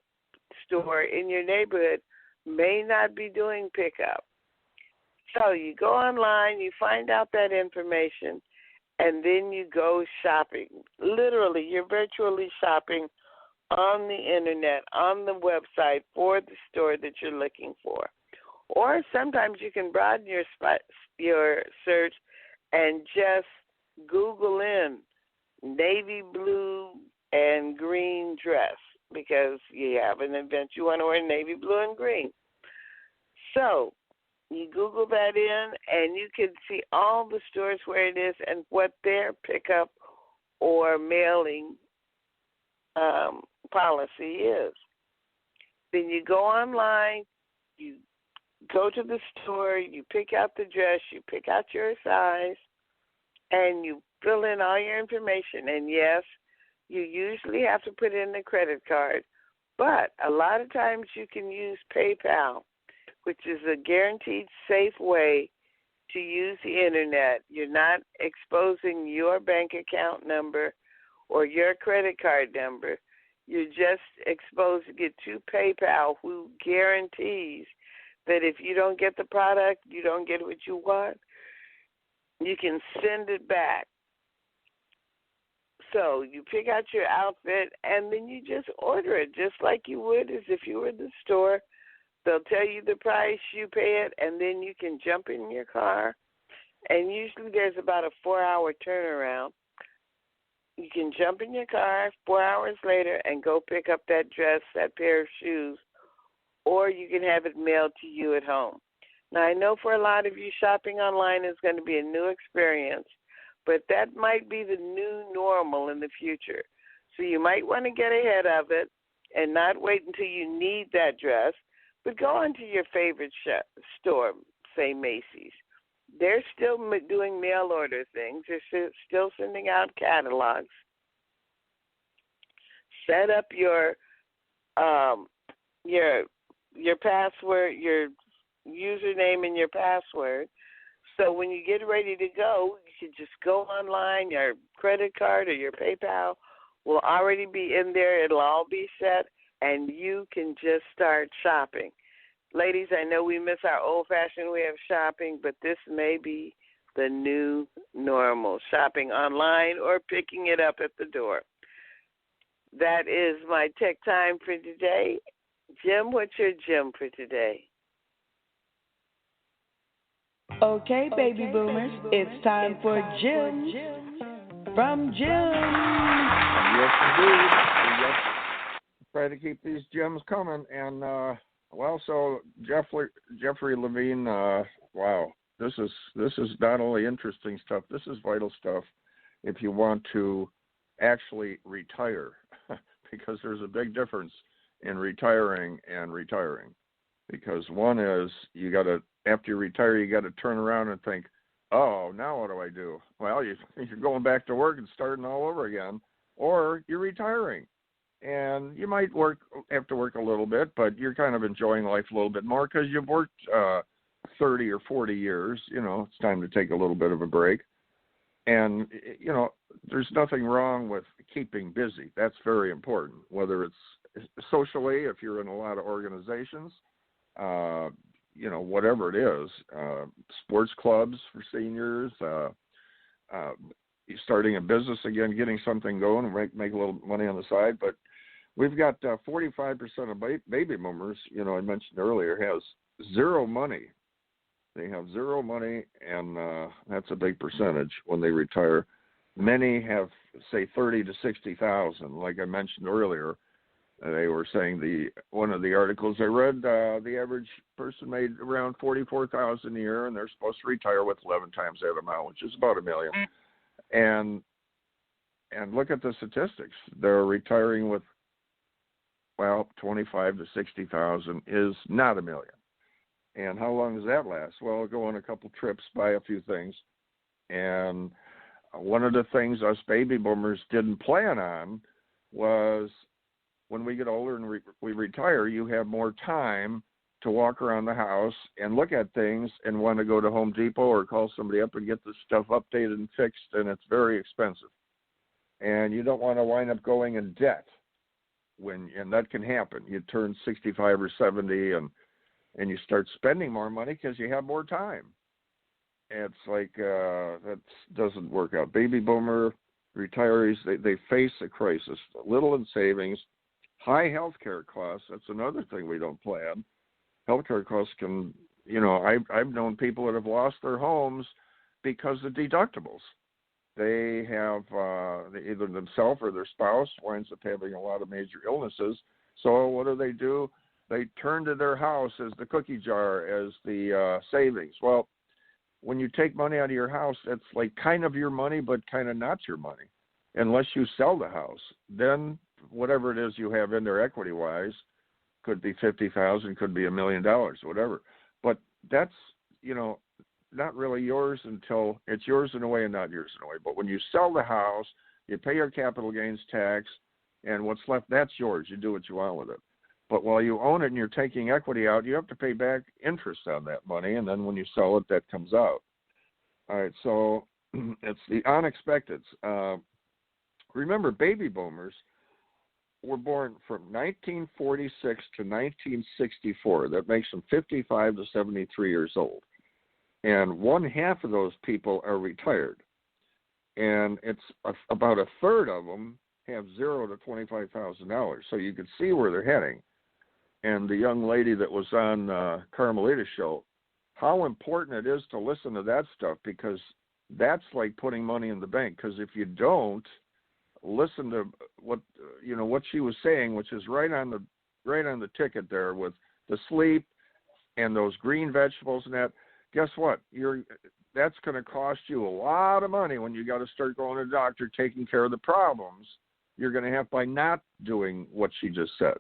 store in your neighborhood may not be doing pickup. So you go online, you find out that information, and then you go shopping. Literally, you're virtually shopping on the internet, on the website for the store that you're looking for. Or sometimes you can broaden your search and just Google in navy blue and green dress, because you have an event you want to wear navy blue and green. So You Google that in, and you can see all the stores where it is and what their pickup or mailing policy is. Then you go online, you go to the store, you pick out the dress, you pick out your size, and you fill in all your information. And yes, you usually have to put in a credit card, but a lot of times you can use PayPal, which is a guaranteed safe way to use the internet. You're not exposing your bank account number or your credit card number. You're just exposing it to PayPal, who guarantees that if you don't get the product, you don't get what you want, you can send it back. So you pick out your outfit, and then you just order it, just like you would as if you were in the store. They'll tell you the price, you pay it, and then you can jump in your car. And usually there's about a 4-hour turnaround. You can jump in your car 4 hours later and go pick up that dress, that pair of shoes, or you can have it mailed to you at home. Now, I know for a lot of you, shopping online is going to be a new experience, but that might be the new normal in the future. So you might want to get ahead of it and not wait until you need that dress, but go into your favorite store, say Macy's. They're still doing mail order things. They're still sending out catalogs. Set up your password, your username and your password. So when you get ready to go, you can just go online. Your credit card or your PayPal will already be in there. It'll all be set, and you can just start shopping. Ladies, I know we miss our old-fashioned way of shopping, but this may be the new normal, shopping online or picking it up at the door. That is my tech time for today. Jim, what's your gem for today? Okay, baby boomers, it's time for Gems from Jim. Yes, indeed. Yes. Try to keep these gems coming. And, so Jeffrey Levine, wow, this is not only interesting stuff, this is vital stuff if you want to actually retire, because there's a big difference in retiring and retiring. Because one is after you retire, you got to turn around and think, oh, now what do I do? Well, you're going back to work and starting all over again, or you're retiring. And you might have to work a little bit, but you're kind of enjoying life a little bit more because you've worked 30 or 40 years. It's time to take a little bit of a break. And, there's nothing wrong with keeping busy. That's very important, whether it's socially, if you're in a lot of organizations, whatever it is, sports clubs for seniors, starting a business again, getting something going, and make a little money on the side. But we've got 45% of baby boomers, I mentioned earlier, has zero money. They have zero money, and that's a big percentage when they retire. Many have, say, 30 to 60,000. Like I mentioned earlier, they were saying one of the articles I read, the average person made around $44,000 a year, and they're supposed to retire with 11 times that amount, which is about $1 million. And look at the statistics. They're retiring with, 25 to 60,000 is not $1 million. And how long does that last? Well, go on a couple trips, buy a few things. And one of the things us baby boomers didn't plan on was when we get older and we retire, you have more time to walk around the house and look at things and want to go to Home Depot or call somebody up and get the stuff updated and fixed, and it's very expensive. And you don't want to wind up going in debt and that can happen. You turn 65 or 70 and you start spending more money because you have more time. It's like that doesn't work out. Baby boomer retirees, they face a crisis, little in savings, high health care costs. That's another thing we don't plan. Healthcare costs can, I've known people that have lost their homes because of deductibles. They have either themselves or their spouse winds up having a lot of major illnesses. So what do? they turn to their house as the cookie jar, as the savings. Well, when you take money out of your house, that's like kind of your money, but kind of not your money, unless you sell the house. Then whatever it is you have in there equity-wise, could be $50,000, could be $1 million, whatever. But that's, not really yours until it's yours in a way and not yours in a way. But when you sell the house, you pay your capital gains tax, and what's left, that's yours. You do what you want with it. But while you own it and you're taking equity out, you have to pay back interest on that money, and then when you sell it, that comes out. All right, so it's the unexpected. Remember, baby boomers were born from 1946 to 1964. That makes them 55 to 73 years old. And one half of those people are retired. And it's about a third of them have $0 to $25,000. So you can see where they're heading. And the young lady that was on Carmelita's show, how important it is to listen to that stuff, because that's like putting money in the bank. Because if you don't listen to what she was saying, which is right on the ticket there with the sleep and those green vegetables and that, guess what? That's going to cost you a lot of money when you got to start going to the doctor, taking care of the problems you're going to have by not doing what she just said.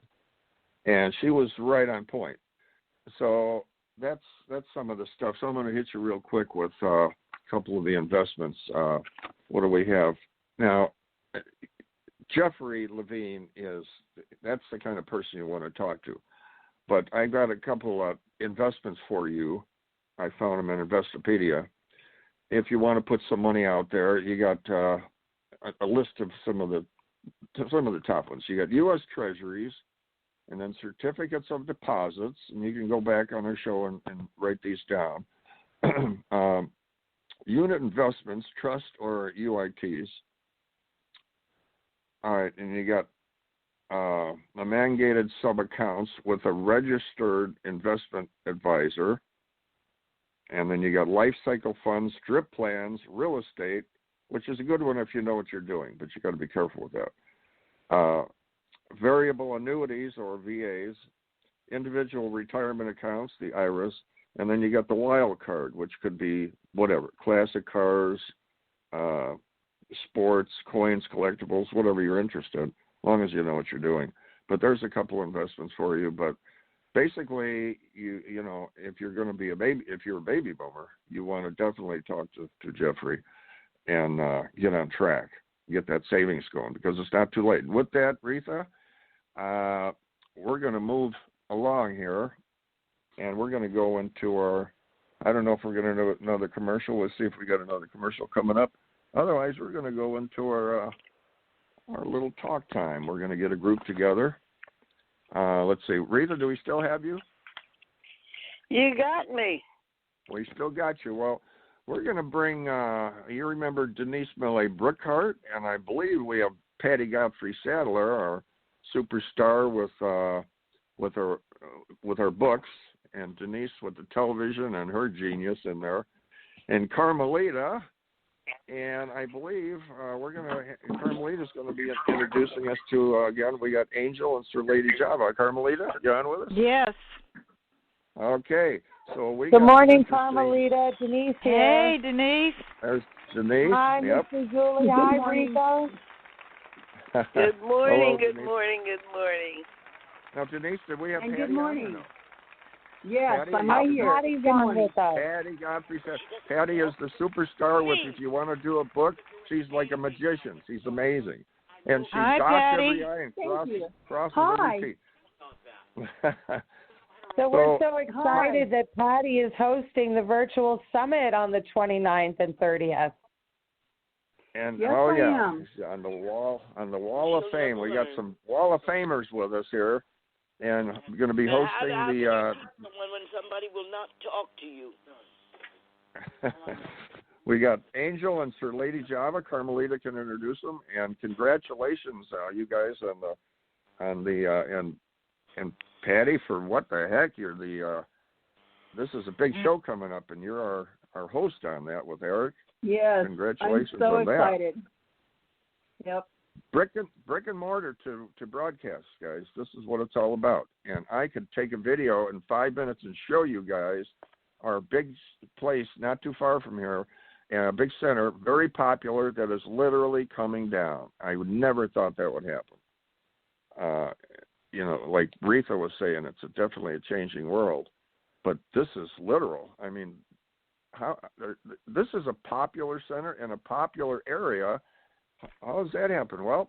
And she was right on point. So that's some of the stuff. So I'm going to hit you real quick with a couple of the investments. What do we have? Now, Jeffrey Levine that's the kind of person you want to talk to. But I got a couple of investments for you. I found them in Investopedia. If you want to put some money out there, you got a list of some of the top ones. You got U.S. Treasuries, and then certificates of deposits, and you can go back on our show and write these down. Unit investments, trust or UITs. All right, and you got mandated sub-accounts with a registered investment advisor. And then you got life cycle funds, drip plans, real estate, which is a good one if you know what you're doing, but you got to be careful with that. Variable annuities or VAs, individual retirement accounts, the IRAs, and then you got the wild card, which could be whatever, classic cars, sports, coins, collectibles, whatever you're interested in, as long as you know what you're doing. But there's a couple investments for you. But basically, you know, if you're going to be if you're a baby boomer, you want to definitely talk to Jeffrey and get on track, get that savings going, because it's not too late. And with that, Reatha, we're going to move along here, and we're going to go into our, I don't know if we're going to do another commercial. Let's see if we got another commercial coming up. Otherwise, we're going to go into our little talk time. We're going to get a group together. Let's see. Reatha, do we still have you? You got me. We still got you. Well, we're going to bring, you remember Denise Millay Brookhart, and I believe we have Patty Godfrey Sadler, our superstar with her books, and Denise with the television and her genius in there, and Carmelita. And I believe Carmelita's going to be introducing us to, again, we got Angel and Sir Lady Java. Carmelita, you on with us? Yes. Okay. So Good morning, Carmelita. Denise here. Hey, Denise. There's Denise. Hi, yep. Mr. Zuley. Hi, Reatha. Good morning, Hello, good morning, good morning. Now, Denise, did we have And Patty good morning. on or no? Yes, Patty, I'm right here. Patty's on with us. Patty Godfrey said, Patty is the superstar with, if you want to do a book, she's like a magician. She's amazing. And she Hi, dots Patty. every I and crosses Hi. every T. So we're so excited that Patty is hosting the virtual summit on the 29th and 30th. And Yes, oh I yeah, am. on the wall of fame. We got some wall of famers with us here, and we're going to be hosting the. When somebody will not talk to you. We got Angel and Sir Lady Java. Carmelita can introduce them, and congratulations, you guys, and Patty, for what the heck, you're the. This is a big show coming up, and you're our host on that with Eric. Yes, congratulations I'm so on excited. That. Yep. brick and mortar to broadcast, guys. This is what it's all about. And I could take a video in 5 minutes and show you guys our big place not too far from here, a big center, very popular, that is literally coming down. I would never thought that would happen. Like Reatha was saying, it's definitely a changing world. But this is literal. I mean, this is a popular center in a popular area. How does that happen? Well,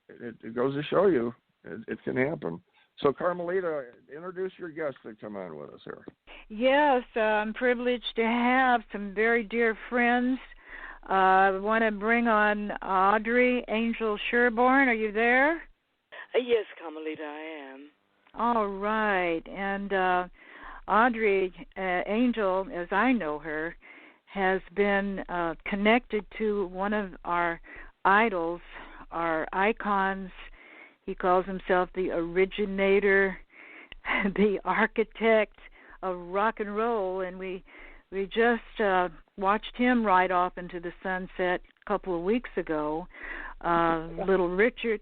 it goes to show you it can happen. So, Carmelita, introduce your guests that come on with us here. Yes, I'm privileged to have some very dear friends. I want to bring on Audrey Angel Sherborne. Are you there? Yes, Carmelita, I am. All right. And Audrey Angel, as I know her, has been connected to one of our idols, our icons. He calls himself the originator, the architect of rock and roll, and we just watched him ride off into the sunset a couple of weeks ago, Little Richard,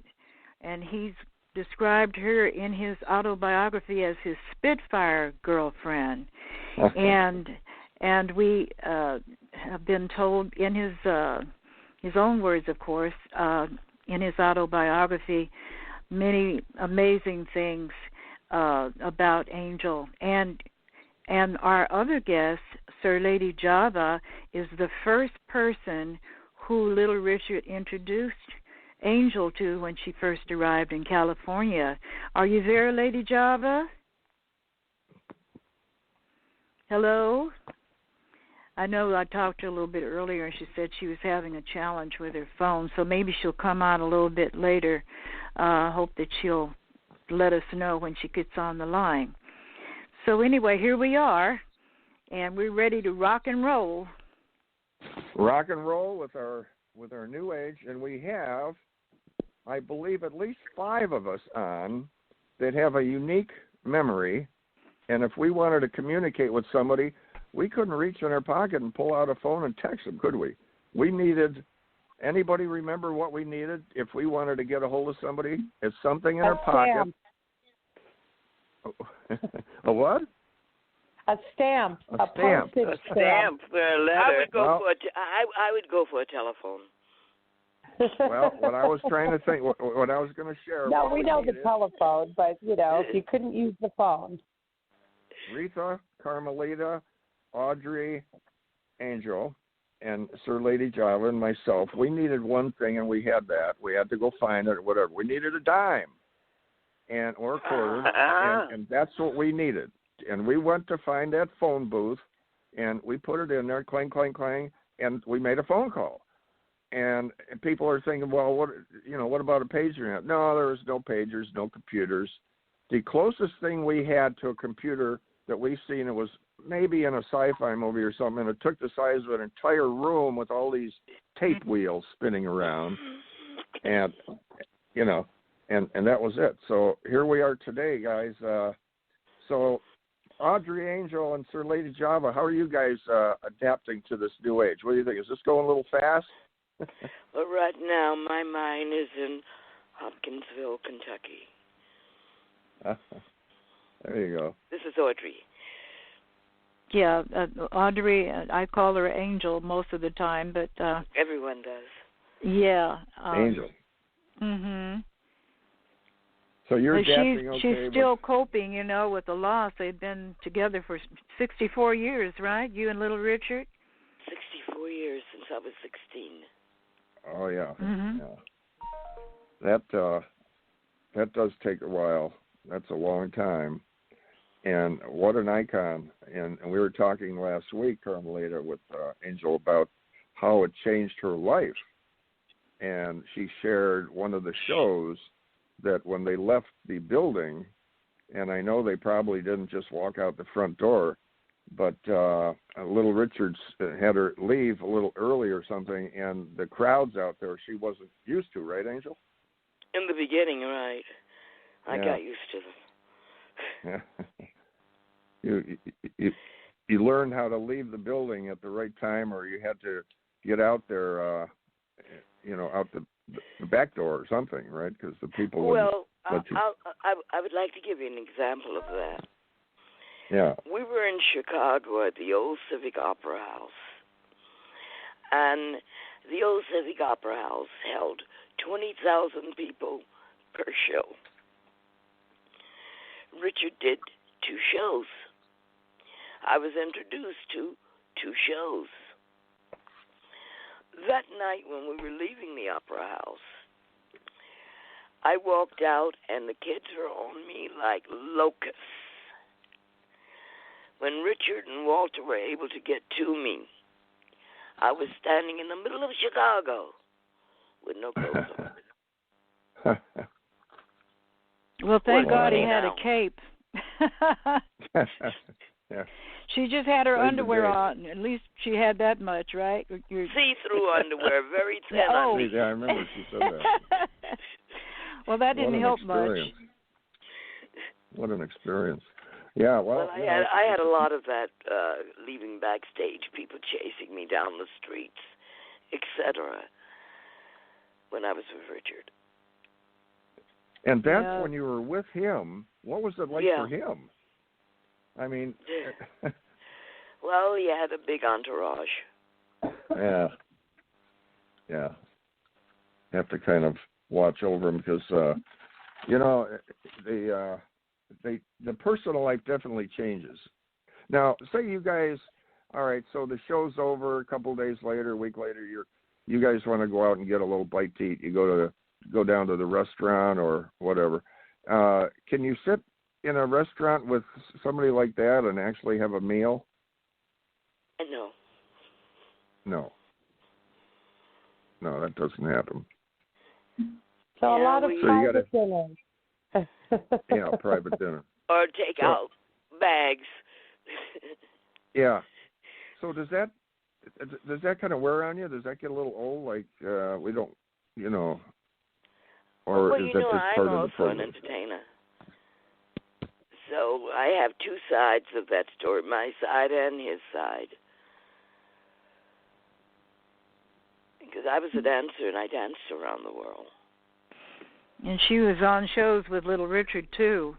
and he's described her in his autobiography as his Spitfire girlfriend. and we have been told in his own words, of course, in his autobiography, many amazing things about Angel. And our other guest, Sir Lady Java, is the first person who Little Richard introduced Angel to when she first arrived in California. Are you there, Lady Java? Hello? I know I talked to her a little bit earlier, and she said she was having a challenge with her phone, so maybe she'll come on a little bit later. Hope that she'll let us know when she gets on the line. So anyway, here we are, and we're ready to rock and roll. Rock and roll with our new age, and we have, I believe, at least 5 of us on that have a unique memory, and if we wanted to communicate with somebody, we couldn't reach in our pocket and pull out a phone and text them, could we? We needed, anybody remember what we needed if we wanted to get a hold of somebody? It's something in our pocket. A what? A stamp. A stamp. Postage stamp for a letter. I would go for a telephone. Well, what I was trying to think, what I was going to share. No, we know the telephone, but, if you couldn't use the phone. Reatha, Carmelita, Audrey, Angel, and Sir Lady Java and myself, we needed one thing, and we had that. We had to go find it or whatever. We needed a dime or a quarter, and that's what we needed. And we went to find that phone booth, and we put it in there, clang, clang, clang, and we made a phone call. And people are thinking, well, what about a pager? No, there was no pagers, no computers. The closest thing we had to a computer that we've seen, it was maybe in a sci-fi movie or something, and it took the size of an entire room with all these tape wheels spinning around, and and that was it. So here we are today, guys. So Audrey Angel and Sir Lady Java, how are you guys adapting to this new age? What do you think? Is this going a little fast? Well, right now my mind is in Hopkinsville, Kentucky. There you go. This is Audrey. Yeah, Audrey, I call her Angel most of the time, but everyone does. Yeah. Angel. Mhm. So you're adapting, she's still coping, with the loss. They've been together for 64 years, right? You and Little Richard? 64 years since I was 16. Oh, yeah. Mm-hmm. Yeah. That does take a while. That's a long time. And what an icon. And we were talking last week, Carmelita, with Angel about how it changed her life. And she shared one of the shows that when they left the building, and I know they probably didn't just walk out the front door, but Little Richards had her leave a little early or something, and the crowds out there she wasn't used to, right, Angel? In the beginning, right. I got used to them. Yeah. You learned how to leave the building at the right time, or you had to get out there, out the back door or something, right? Because the people Well, let you. I would like to give you an example of that. Yeah. We were in Chicago at the old Civic Opera House. And the old Civic Opera House held 20,000 people per show. Richard did 2 shows. I was introduced to 2 shows. That night when we were leaving the Opera House, I walked out and the kids were on me like locusts. When Richard and Walter were able to get to me, I was standing in the middle of Chicago with no clothes on. Well, thank God he had a cape. Yeah. She just had her underwear on. At least she had that much, right? See-through underwear, very thin. Oh. Yeah, I remember she said that. Well, that didn't help much. What an experience. Yeah, well, I had a lot of that leaving backstage, people chasing me down the streets, etc. when I was with Richard. And that's when you were with him. What was it like for him? I mean... Well, he had a big entourage. Yeah. Yeah. You have to kind of watch over him because, the personal life definitely changes. Now, say you guys, all right, so the show's over a couple of days later, a week later, you guys want to go out and get a little bite to eat. You go down to the restaurant or whatever. Can you sit in a restaurant with somebody like that and actually have a meal? No. No, that doesn't happen. So a lot of private dinners. Yeah, private dinner. Or take out bags. Yeah. So does that kind of wear on you? Does that get a little old? Like we don't, or well, is that just part I'm of the program? also an entertainer. So I have 2 sides of that story, my side and his side. Because I was a dancer and I danced around the world. And she was on shows with Little Richard, too.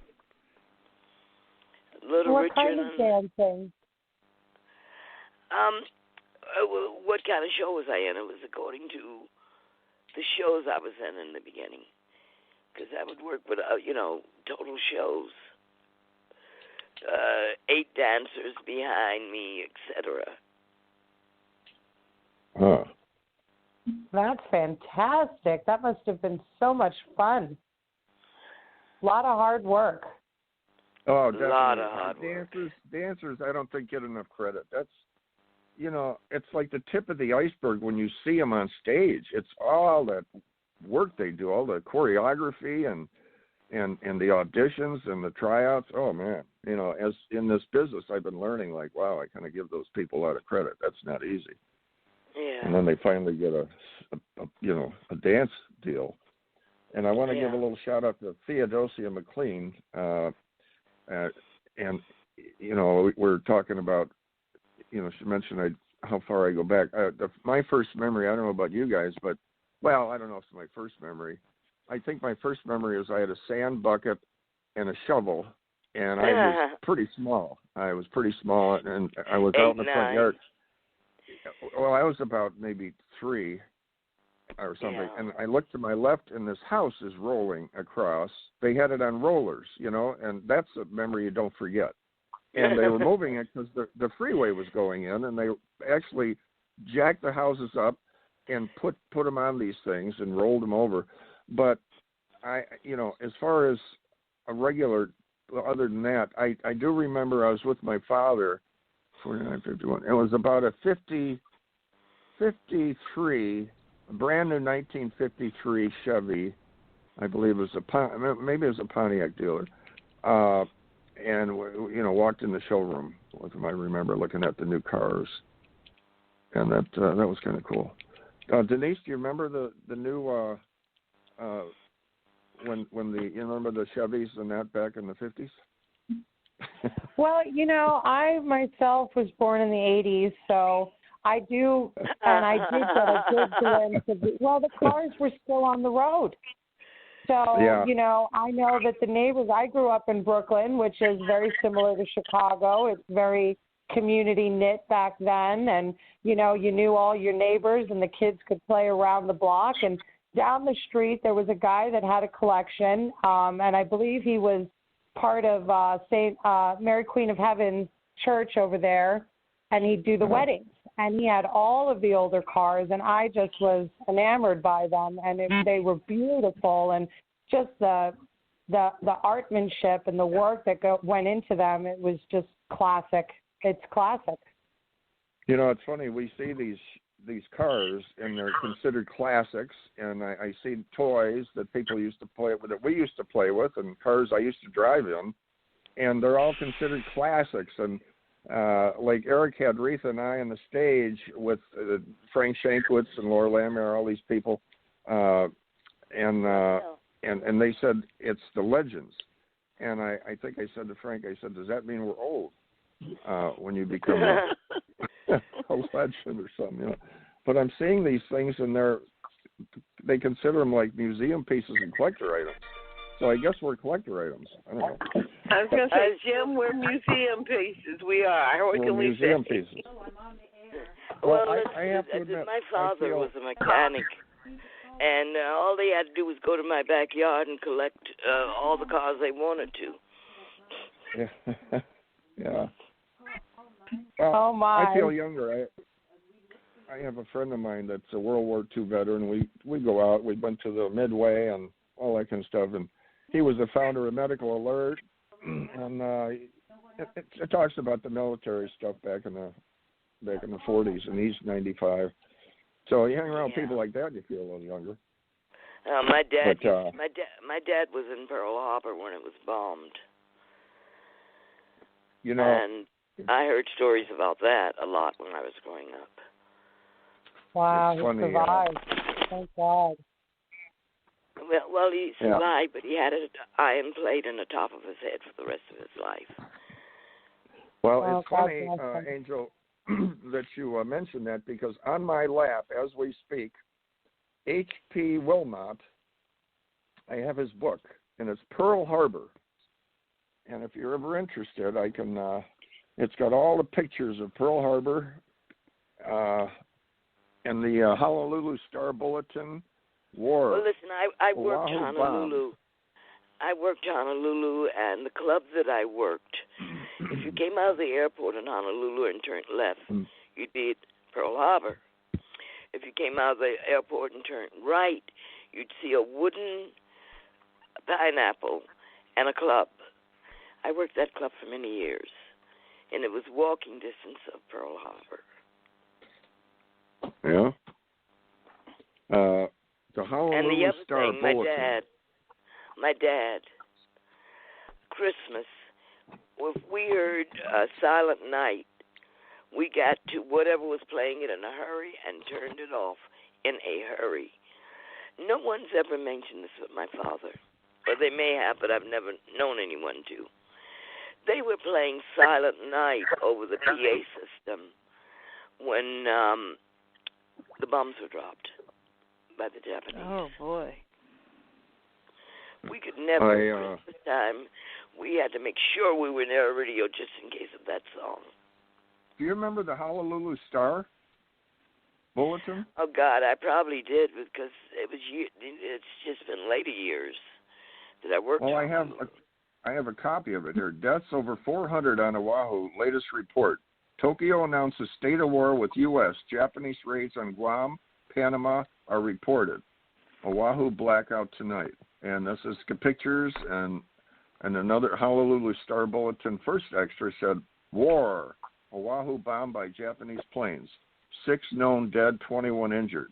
What kind of dancing? What kind of show was I in? It was according to the shows I was in the beginning. Because I would work with, total shows. 8 dancers behind me, etc. Huh. That's fantastic. That must have been so much fun. A lot of hard work. Oh, definitely. A lot of hard work. Dancers, I don't think get enough credit. That's, it's like the tip of the iceberg when you see them on stage. It's all that work they do, all the choreography and the auditions and the tryouts. Oh man, as in this business, I've been learning like, wow, I kind of give those people a lot of credit. That's not easy. Yeah. And then they finally get a dance deal. And I want to give a little shout out to Theodosia McLean. And we're talking about, she mentioned how far I go back. My first memory, I don't know about you guys, but I don't know if it's my first memory. I think my first memory is I had a sand bucket and a shovel, and I was pretty small. And I was out in the front yard. Well, I was about maybe 3 or something, and I looked to my left, and this house is rolling across. They had it on rollers, and that's a memory you don't forget. And they were moving it because the freeway was going in, and they actually jacked the houses up and put them on these things and rolled them over. But as far as a regular, other than that, I do remember I was with my father. 49, 51. It was about a 53, a brand new 1953 Chevy. I believe it was maybe it was a Pontiac dealer. And walked in the showroom with him. I remember looking at the new cars, and that was kind of cool. Denise, do you remember the new when you remember the Chevys and that back in the 50s? Well, I myself was born in the 80s, so I do, and I did get a good glimpse of the cars were still on the road. So, you know, I know that the neighbors, I grew up in Brooklyn, which is very similar to Chicago. It's very community knit back then. And, you know, you knew all your neighbors and the kids could play around the block. And down the street, there was a guy that had a collection. And I believe he was part of St. Mary Queen of Heaven Church over there. And he'd do the weddings. And he had all of the older cars, and I just was enamored by them. And they were beautiful, and just the artmanship and the work that went into them, it was just classic. It's classic. You know, it's funny. We see these cars, and they're considered classics. And I see toys that people used to play with, that we used to play with, and cars I used to drive in, and they're all considered classics. And like Eric had Reatha and I on the stage with Frank Shankwitz and Laura Lammer, all these people, and they said it's the legends. And I think I said to Frank, I said, does that mean we're old when you become a legend or something? You know? But I'm seeing these things, and they consider them like museum pieces and collector items. So I guess we're collector items. I don't know. I was going to say, Jim, we're museum pieces. We are. What can we say? Museum pieces. Well, I have to admit, my father was a mechanic, and all they had to do was go to my backyard and collect all the cars they wanted to. Yeah. Yeah. Well, oh, my. I feel younger. I have a friend of mine that's a World War II veteran. We go out. We went to the Midway and all that kind of stuff, and he was the founder of Medical Alert, and it talks about the military stuff back in the 40s, and he's 95. So you hang around people like that, you feel a little younger. My dad was in Pearl Harbor when it was bombed. You know, and I heard stories about that a lot when I was growing up. Wow, he survived. Thank God. Well, he survived, but he had an iron plate in the top of his head for the rest of his life. Well, it's funny, Angel, that you mentioned that, because on my lap, as we speak, H.P. Wilmot, I have his book, and it's Pearl Harbor. And if you're ever interested, I can, it's got all the pictures of Pearl Harbor and the Honolulu Star Bulletin. War. Well, listen, I worked Honolulu. I worked Honolulu, and the club that I worked, if you came out of the airport in Honolulu and turned left, you'd be at Pearl Harbor. If you came out of the airport and turned right, you'd see a wooden pineapple and a club. I worked that club for many years, and it was walking distance of Pearl Harbor. Yeah. The Honolulu and the other Star thing, Bulletin. my dad, Christmas, if we heard Silent Night, we got to whatever was playing it in a hurry and turned it off in a hurry. No one's ever mentioned this with my father, or they may have, but I've never known anyone to. They were playing Silent Night over the PA system when the bombs were dropped by the Japanese. Oh, boy. We could never, Christmas time, we had to make sure we were near a radio just in case of that song. Do you remember the Honolulu Star Bulletin? Oh, God, I probably did, because it's just been later years that I worked on. Well, I have a copy of it here. Deaths over 400 on Oahu, latest report. Tokyo announces state of war with U.S. Japanese raids on Guam, Panama are reported. Oahu blackout tonight. And this is pictures, and another Honolulu Star Bulletin first extra said, war, Oahu bombed by Japanese planes. 6 known dead, 21 injured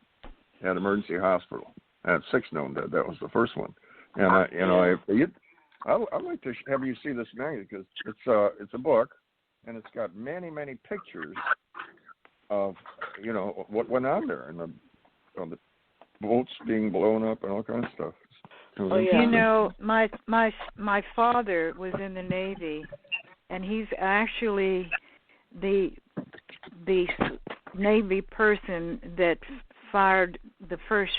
at emergency hospital. And 6 known dead. That was the first one. And I'd like to have you see this magazine, because it's a book, and it's got many, many pictures of, you know, what went on there, and the boats being blown up and all kinds of stuff. Oh, yeah. You know, my father was in the Navy, and he's actually the Navy person that fired the first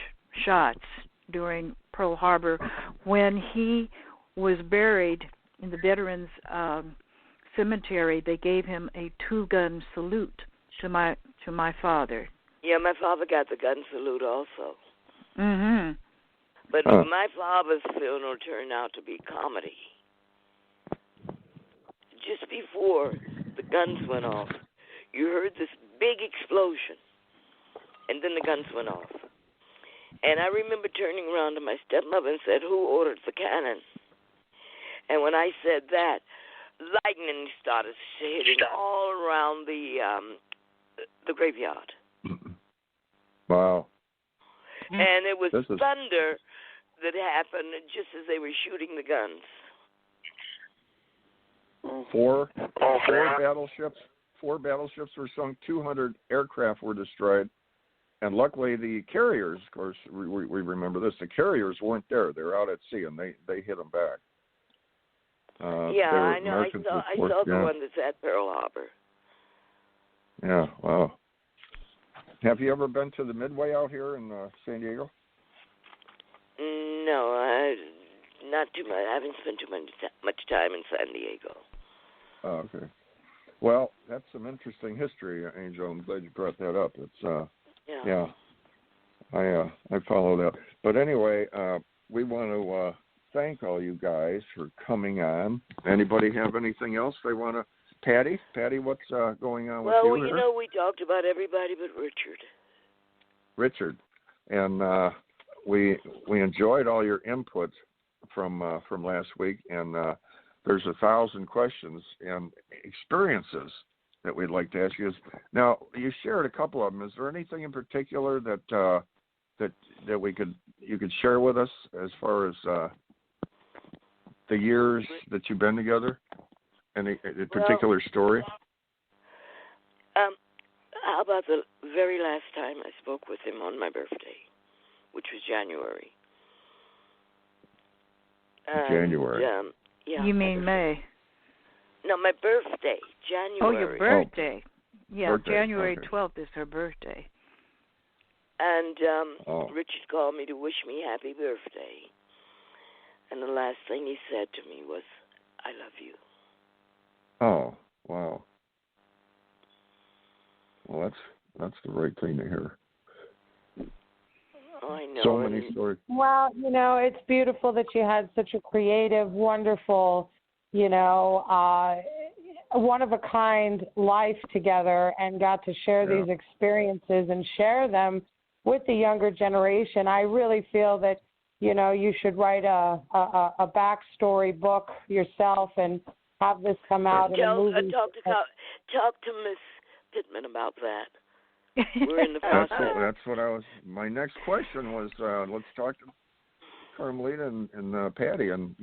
shots during Pearl Harbor. When he was buried in the Veterans Cemetery, they gave him a 2-gun salute to my father. Yeah, my father got the gun salute also. Mhm. But my father's funeral turned out to be comedy. Just before the guns went off, you heard this big explosion, and then the guns went off. And I remember turning around to my stepmother and said, "Who ordered the cannon?" And when I said that, lightning started hitting all around the graveyard. Wow. And it was thunder that happened just as they were shooting the guns. Four battleships were sunk, 200 aircraft were destroyed, and luckily the carriers, of course, we remember this, the carriers weren't there. They were out at sea, and they hit them back. I know. I saw the one that's at Pearl Harbor. Yeah, wow. Have you ever been to the Midway out here in San Diego? No, not too much. I haven't spent too much time in San Diego. Oh, okay. Well, that's some interesting history, Angel. I'm glad you brought that up. It's I follow that. But anyway, we want to thank all you guys for coming on. Anybody have anything else they want to? Patty, what's going on with you? Well, you know, we talked about everybody but Richard, and we enjoyed all your input from last week, and there's 1,000 questions and experiences that we'd like to ask you. Now, you shared a couple of them. Is there anything in particular that you could share with us as far as the years that you've been together? Any particular story? How about the very last time I spoke with him on my birthday, which was January. January. You mean May? No, my birthday, January. Oh, your birthday. Yeah, birthday. January Okay. 12th is her birthday. And Richard called me to wish me happy birthday. And the last thing he said to me was, "I love you." Oh, wow. Well, that's the right thing to hear. Oh, I know. So many stories. Well, you know, it's beautiful that you had such a creative, wonderful, you know, one-of-a-kind life together and got to share these experiences and share them with the younger generation. I really feel that, you know, you should write a backstory book yourself and have this come out in a movie. Talk to Miss Pittman about that. We're in the process. That's what I was. My next question was, let's talk to Carmelita and Patty and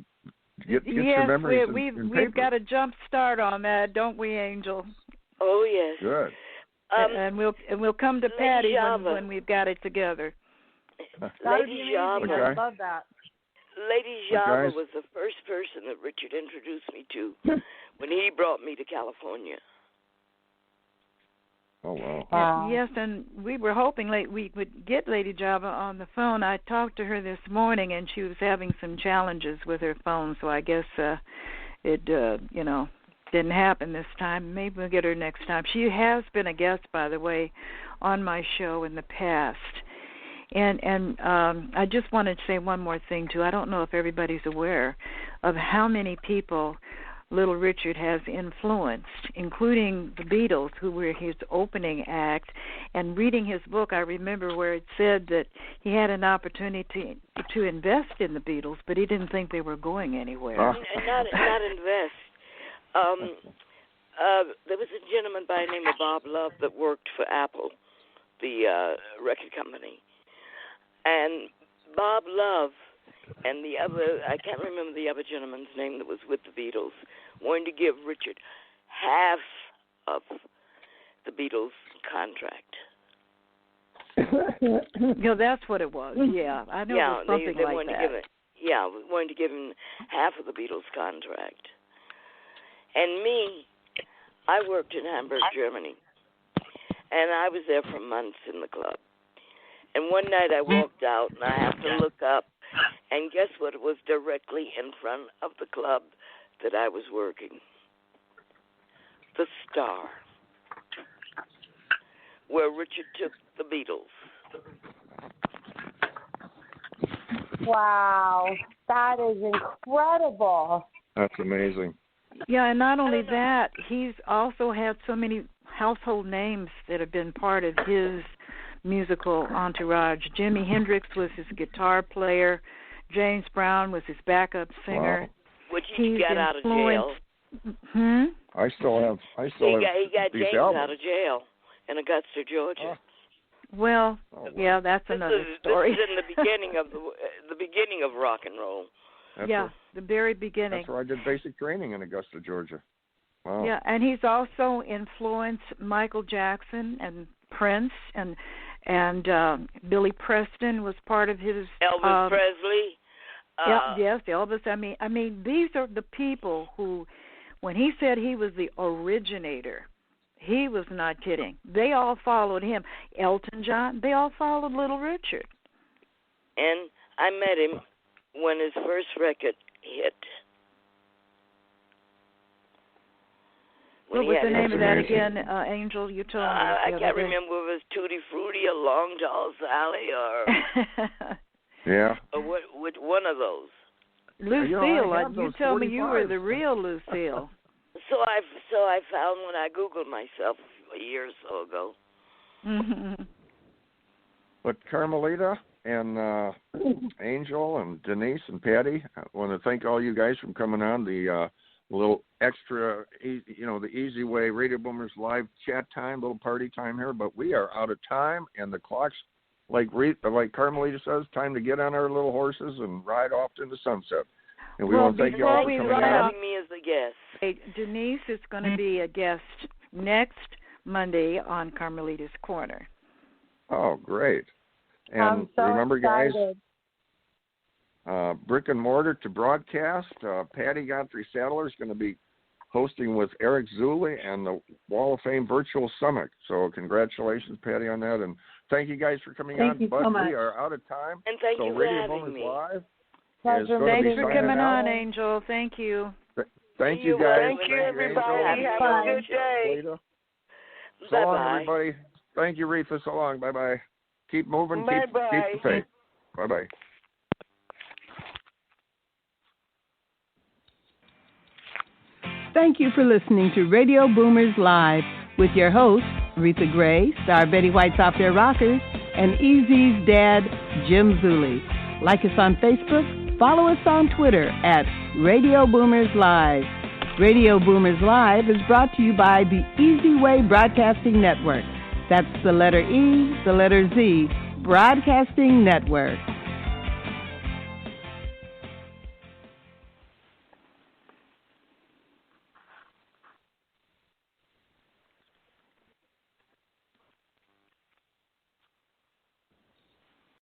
get your memories. We've got a jump start on that, don't we, Angel? Oh yes. Good. And we'll come to Patty when we've got it together. Lady Java. I love that. Lady Java was the first person that Richard introduced me to when he brought me to California. Oh, wow. Yes, and we were hoping we would get Lady Java on the phone. I talked to her this morning, and she was having some challenges with her phone, so I guess it didn't happen this time. Maybe we'll get her next time. She has been a guest, by the way, on my show in the past. And I just wanted to say one more thing, too. I don't know if everybody's aware of how many people Little Richard has influenced, including the Beatles, who were his opening act. And reading his book, I remember where it said that he had an opportunity to invest in the Beatles, but he didn't think they were going anywhere. Not invest. There was a gentleman by the name of Bob Love that worked for Apple, the record company. And Bob Love and the other, I can't remember the other gentleman's name that was with the Beatles, wanted to give Richard half of the Beatles contract. That's what it was. Yeah, I know it was something they like wanted that. We wanted to give him half of the Beatles contract. And me, I worked in Hamburg, Germany. And I was there for months in the club. And one night I walked out, and I have to look up, and guess what? It was directly in front of the club that I was working. The Star, where Richard took the Beatles. Wow, that is incredible. That's amazing. Yeah, and not only that, he's also had so many household names that have been part of his musical entourage. Jimi Hendrix was his guitar player. James Brown was his backup singer. Wow. Which he got out of jail. I still have. He got these James albums. out of jail in Augusta, Georgia. Well, yeah, that's another story. This is in the beginning of the beginning of rock and roll. The very beginning. That's where I did basic training in Augusta, Georgia. Wow. Yeah, and he's also influenced Michael Jackson and Prince and Billy Preston was part of his. Elvis Presley. Yes, Elvis. I mean, these are the people who, when he said he was the originator, he was not kidding. They all followed him. Elton John, they all followed Little Richard. And I met him when his first record hit. What was the name of that again, Angel? You told me. I can't remember if it was Tutti Frutti or Long Tall Sally or yeah, or what one of those. Lucille, you told me you were the real Lucille. So I found when I Googled myself a year or so ago. Mm-hmm. But Carmelita and Angel and Denise and Patty, I want to thank all you guys for coming on the little extra, the Easy Way Radio Boomers live chat time, little party time here. But we are out of time, and the clock's like Carmelita says, time to get on our little horses and ride off to the sunset. And we want to thank you all for coming on. Having me as a guest. Hey, Denise is going to be a guest next Monday on Carmelita's Corner. Oh, great. And I'm so remember, excited. guys, brick and mortar to broadcast. Patty Godfrey Sadler is going to be hosting with Eric Zuley and the Wall of Fame Virtual Summit. So congratulations, Patty, on that. And thank you guys for coming on. Thank you but so much. we are out of time. And thank you for Radio having Boomers me. Live. Thanks for coming on, Angel. Thank you. Thank you, guys. Thank you, everybody. Have a good day. So long, everybody. Thank you, Reatha. So long. Bye-bye. Keep moving. Keep the faith. Bye-bye. Thank you for listening to Radio Boomers Live with your hosts, Reatha Gray, Star Betty White's Off Their Rockers, and Easy's dad, Jim Zuley. Like us on Facebook, follow us on Twitter at Radio Boomers Live. Radio Boomers Live is brought to you by the Easy Way Broadcasting Network. That's the letter E, the letter Z, Broadcasting Network.